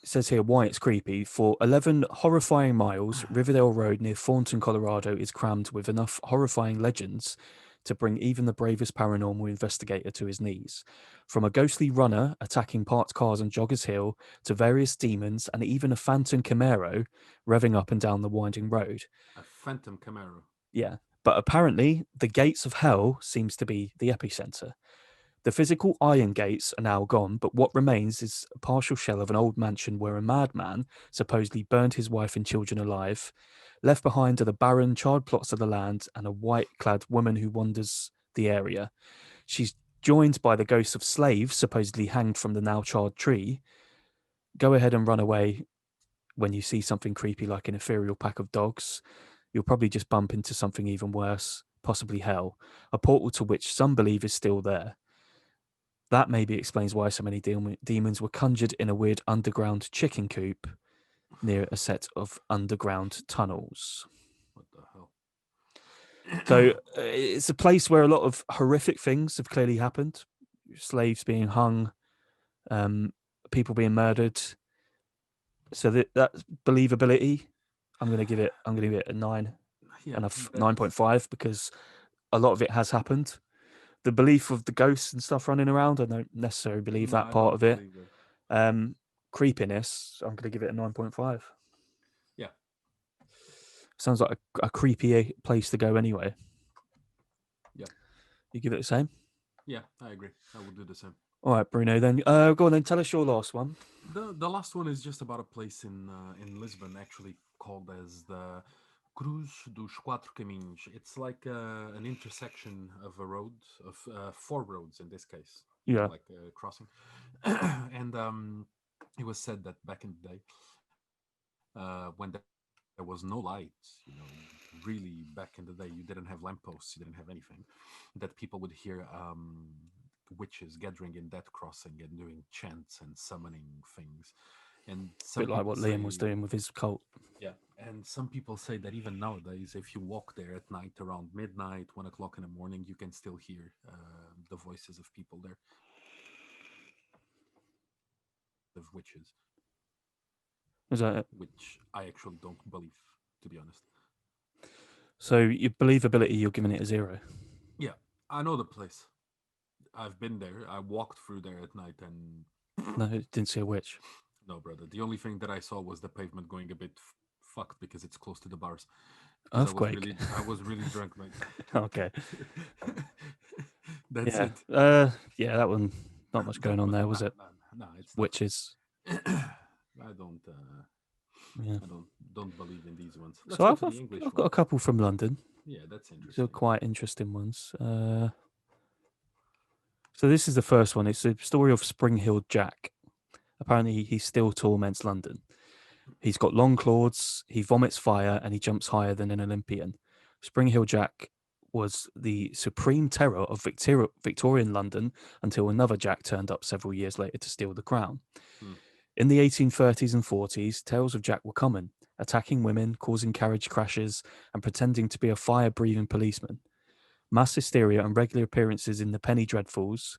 says here why it's creepy. For 11 horrifying miles, Riverdale Road near Thornton, Colorado is crammed with enough horrifying legends to bring even the bravest paranormal investigator to his knees. From a ghostly runner attacking parked cars on Joggers Hill to various demons and even a phantom Camaro revving up and down the winding road. A phantom Camaro. Yeah, but apparently the gates of hell seems to be the epicenter. The physical iron gates are now gone, but what remains is a partial shell of an old mansion where a madman supposedly burned his wife and children alive. Left behind are the barren, charred plots of the land and a white-clad woman who wanders the area. She's joined by the ghosts of slaves supposedly hanged from the now charred tree. Go ahead and run away when you see something creepy like an ethereal pack of dogs. You'll probably just bump into something even worse, possibly hell, a portal to which some believe is still there. That maybe explains why so many demons were conjured in a weird underground chicken coop near a set of underground tunnels. What the hell? So it's a place where a lot of horrific things have clearly happened. Slaves being hung, people being murdered. So that believability, I'm going to give it a 9 and a 9.5 because a lot of it has happened. The belief of the ghosts and stuff running around, I don't necessarily believe that part of it. Creepiness, I'm going to give it a 9.5. Yeah. Sounds like a creepy place to go anyway. Yeah. You give it the same? Yeah, I agree. I would do the same. All right, Bruno, then. Go on then, tell us your last one. The last one is just about a place in Lisbon, actually called as the Cruz dos Quatro Caminhos. It's like an intersection of a road, of 4 roads in this case. Yeah. Like a crossing. And it was said that back in the day, when there was no light, really back in the day, you didn't have lampposts, you didn't have anything, that people would hear witches gathering in that crossing and doing chants and summoning things. And a bit like what Liam was doing with his cult. Yeah, and some people say that even nowadays, if you walk there at night around midnight, 1 o'clock in the morning, you can still hear the voices of people there, of witches. Is that it? Which I actually don't believe, to be honest. So your believability, you're giving it a 0? Yeah, I know the place. I've been there. I walked through there at night, and No, didn't see a witch. No, brother. The only thing that I saw was the pavement going a bit fucked because it's close to the bars. Because Earthquake. I was really drunk, mate. Okay. That's Yeah. it. Yeah, that one. Not much going on there, was it? No, it's not. Witches. I don't. Yeah. I don't believe in these ones. Let's So go I've to the I've, English I've got one. a couple from London. Yeah, that's These are interesting. quite interesting ones. So this is the first one. It's the story of Spring-Heeled Jack. Apparently, he still torments London. He's got long claws, he vomits fire, and he jumps higher than an Olympian. Spring-Heel Jack was the supreme terror of Victorian London until another Jack turned up several years later to steal the crown. Hmm. In the 1830s and 40s, tales of Jack were common, attacking women, causing carriage crashes, and pretending to be a fire-breathing policeman. Mass hysteria and regular appearances in the Penny Dreadfuls,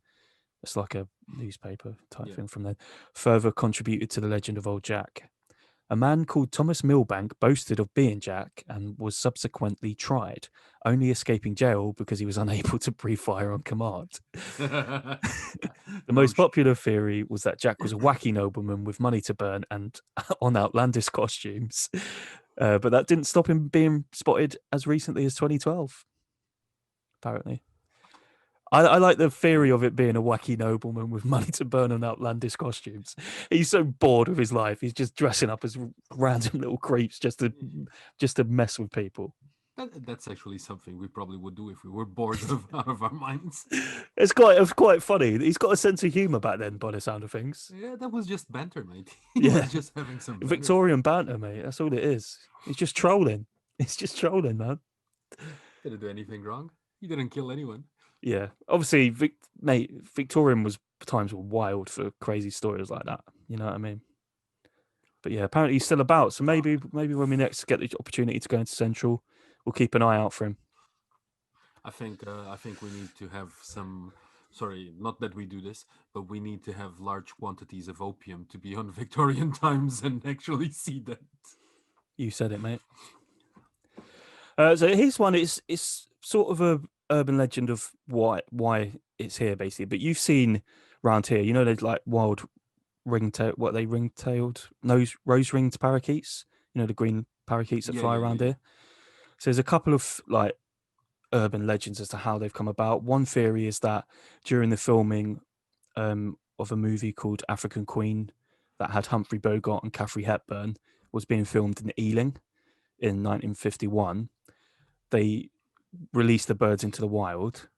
it's like a newspaper type Yeah. thing from there, further contributed to the legend of Old Jack. A man called Thomas Milbank boasted of being Jack and was subsequently tried, only escaping jail because he was unable to breathe fire on command. The No most popular theory was that Jack was a wacky nobleman with money to burn and on outlandish costumes. But that didn't stop him being spotted as recently as 2012, apparently. I like the theory of it being a wacky nobleman with money to burn on outlandish costumes. He's so bored of his life. He's just dressing up as random little creeps just to mess with people. That's actually something we probably would do if we were bored out of our minds. It's quite funny. He's got a sense of humor back then, by the sound of things. Yeah, that was just banter, mate. He Yeah, was just having some banter. Victorian banter, mate. That's all it is. He's just trolling. It's just trolling, man. Didn't do anything wrong. He didn't kill anyone. Yeah, obviously, mate. Victorian times were wild for crazy stories like that. You know what I mean? But yeah, apparently he's still about. So maybe when we next get the opportunity to go into Central, we'll keep an eye out for him. I think we need to have some. Sorry, not that we do this, but we need to have large quantities of opium to be on Victorian times and actually see that. You said it, mate. So here's one. It's sort of a urban legend of why it's here, basically. But you've seen round here, you know, there's like wild ring-tailed rose ringed parakeets. You know, the green parakeets that fly around here. So there's a couple of like urban legends as to how they've come about. One theory is that during the filming of a movie called African Queen that had Humphrey Bogart and Katharine Hepburn was being filmed in Ealing in 1951. They released the birds into the wild.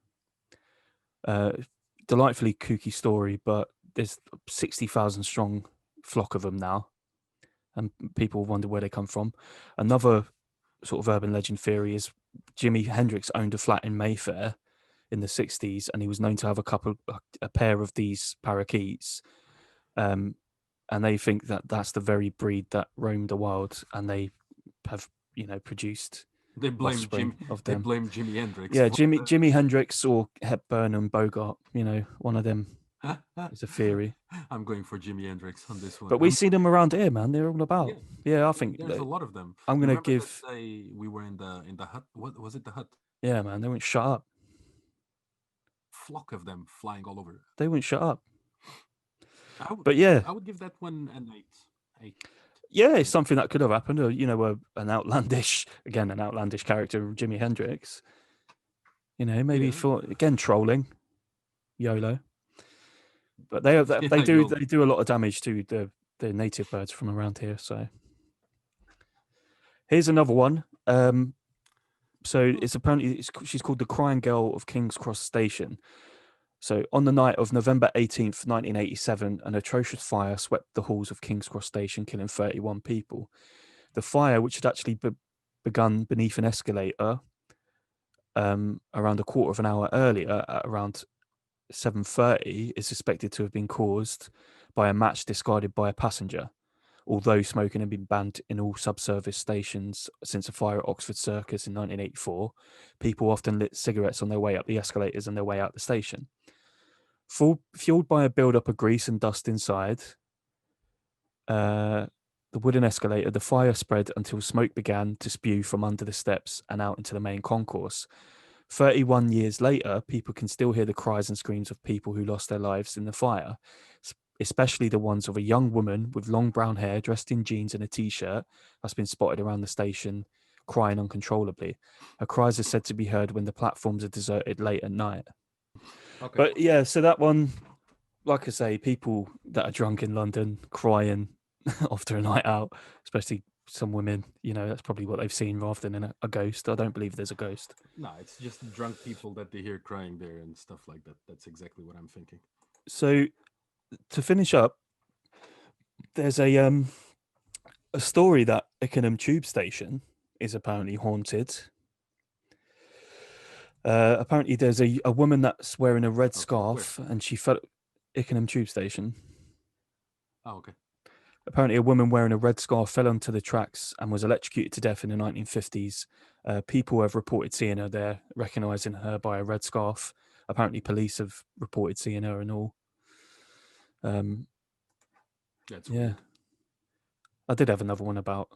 Delightfully kooky story, but there's 60,000 strong flock of them now, and people wonder where they come from. Another sort of urban legend theory is Jimi Hendrix owned a flat in Mayfair in the 60s, and he was known to have a pair of these parakeets. And they think that that's the very breed that roamed the wild, and they have, produced They blame offspring Jim. of They them. blame Jimi Hendrix. Yeah, for Jimi Hendrix or Hepburn and Bogart, one of them that. is a theory. I'm going for Jimi Hendrix on this one. But we see them around here, man. They're all about. Yeah, Yeah, I think there's a lot of them. I'm You gonna remember give. that day we were in the hut? What was it? The hut? Yeah, man. They won't shut up. Flock of them flying all over. They won't shut up. But yeah, I would give that one an 8. 8. Yeah, it's something that could have happened. Or, an outlandish character, Jimi Hendrix. Maybe for again trolling, YOLO. But they do a lot of damage to the native birds from around here. So here's another one. So it's apparently she's called the Crying Girl of King's Cross Station. So on the night of November 18th, 1987, an atrocious fire swept the halls of King's Cross Station, killing 31 people. The fire, which had actually begun beneath an escalator around a quarter of an hour earlier at around 7:30, is suspected to have been caused by a match discarded by a passenger. Although smoking had been banned in all subservice stations since a fire at Oxford Circus in 1984, people often lit cigarettes on their way up the escalators and their way out the station. Fueled by a build-up of grease and dust inside the wooden escalator, the fire spread until smoke began to spew from under the steps and out into the main concourse. 31 years later, people can still hear the cries and screams of people who lost their lives in the fire. especially the ones of a young woman with long brown hair dressed in jeans and a t-shirt that's been spotted around the station crying uncontrollably. Her cries are said to be heard when the platforms are deserted late at night. Okay. But yeah, so that one, like I say, people that are drunk in London crying after a night out, especially some women, that's probably what they've seen rather than a ghost. I don't believe there's a ghost. No, it's just drunk people that they hear crying there and stuff like that. That's exactly what I'm thinking. So to finish up, there's a story that Ickenham Tube Station is apparently haunted. Apparently, there's a woman that's wearing a red scarf, and she fell Ickenham Tube Station. Oh, okay. Apparently, a woman wearing a red scarf fell onto the tracks and was electrocuted to death in the 1950s. People have reported seeing her there, recognizing her by a red scarf. Apparently, police have reported seeing her and all. That's yeah. weird. I did have another one about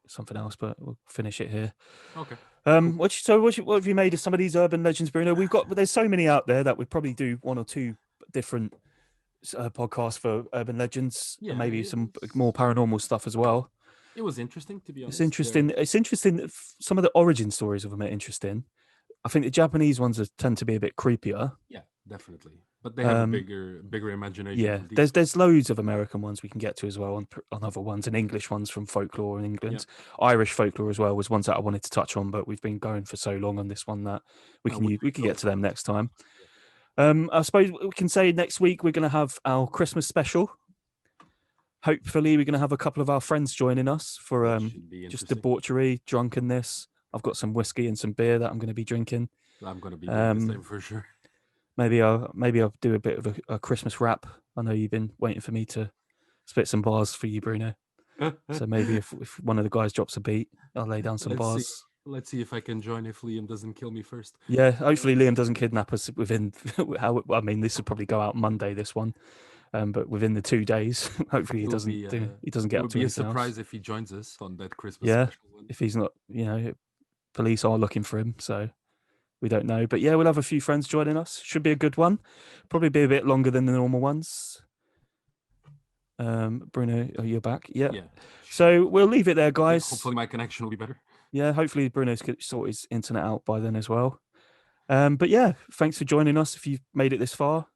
something else, but we'll finish it here. Okay. What have you made of some of these urban legends, Bruno? There's so many out there that we'd probably do one or two different podcasts for urban legends, and maybe some more paranormal stuff as well. It was interesting, to be honest. It's interesting. It's interesting. Some of the origin stories of them are interesting. I think the Japanese ones tend to be a bit creepier. Yeah, definitely. But they have a bigger imagination. Yeah, there's loads of American ones we can get to as well on other ones, and English ones from folklore in England. Yeah. Irish folklore as well was ones that I wanted to touch on, but we've been going for so long on this one that we can get to them next time. I suppose we can say next week we're going to have our Christmas special. Hopefully, we're going to have a couple of our friends joining us for just debauchery, drunkenness. I've got some whiskey and some beer that I'm going to be drinking. I'm going to be doing the same for sure. Maybe I'll do a bit of a Christmas rap. I know you've been waiting for me to spit some bars for you, Bruno. So maybe if one of the guys drops a beat, I'll lay down some bars. Let's see if I can join if Liam doesn't kill me first. Yeah, hopefully Liam doesn't kidnap us within. This will probably go out Monday. This one, but within the 2 days, hopefully he doesn't get up to anything else. It would be a surprise if he joins us on that Christmas. Yeah, special one. If he's not, police are looking for him, so. We don't know, but yeah, we'll have a few friends joining us. Should be a good one. Probably be a bit longer than the normal ones. Bruno, you're back. Yeah. So we'll leave it there, guys. Yeah, hopefully my connection will be better. Yeah, hopefully Bruno's could sort his internet out by then as well. But yeah, thanks for joining us. If you've made it this far,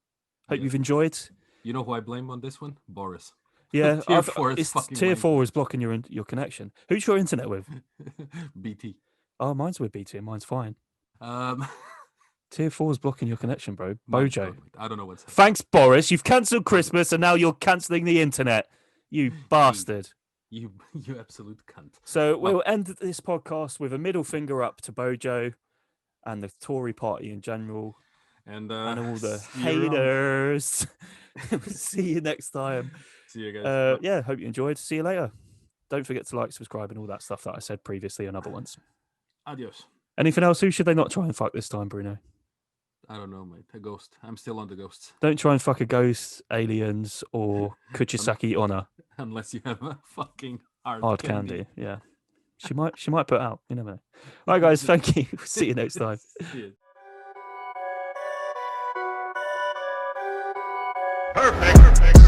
hope you've enjoyed. You know who I blame on this one? Boris. Yeah, Tier 4 is blocking your connection. Who's your internet with? BT. Oh, mine's with BT and mine's fine. Tier 4 is blocking your connection, bro. Bojo. I don't know what's happening. Thanks, Boris. You've cancelled Christmas and now you're cancelling the internet. You bastard. You absolute cunt. So we'll end this podcast with a middle finger up to Bojo and the Tory party in general. And all the haters. See you next time. See you guys. Yeah, hope you enjoyed. See you later. Don't forget to like, subscribe, and all that stuff that I said previously on other ones. Adios. Anything else? Who should they not try and fuck this time, Bruno? I don't know, mate. A ghost. I'm still on the ghosts. Don't try and fuck a ghost, aliens, or Kuchisaki Onna. Unless you have a fucking hard candy. Yeah. She might put out. You never know. All right, guys. Thank you. See you next time. See you. Perfect.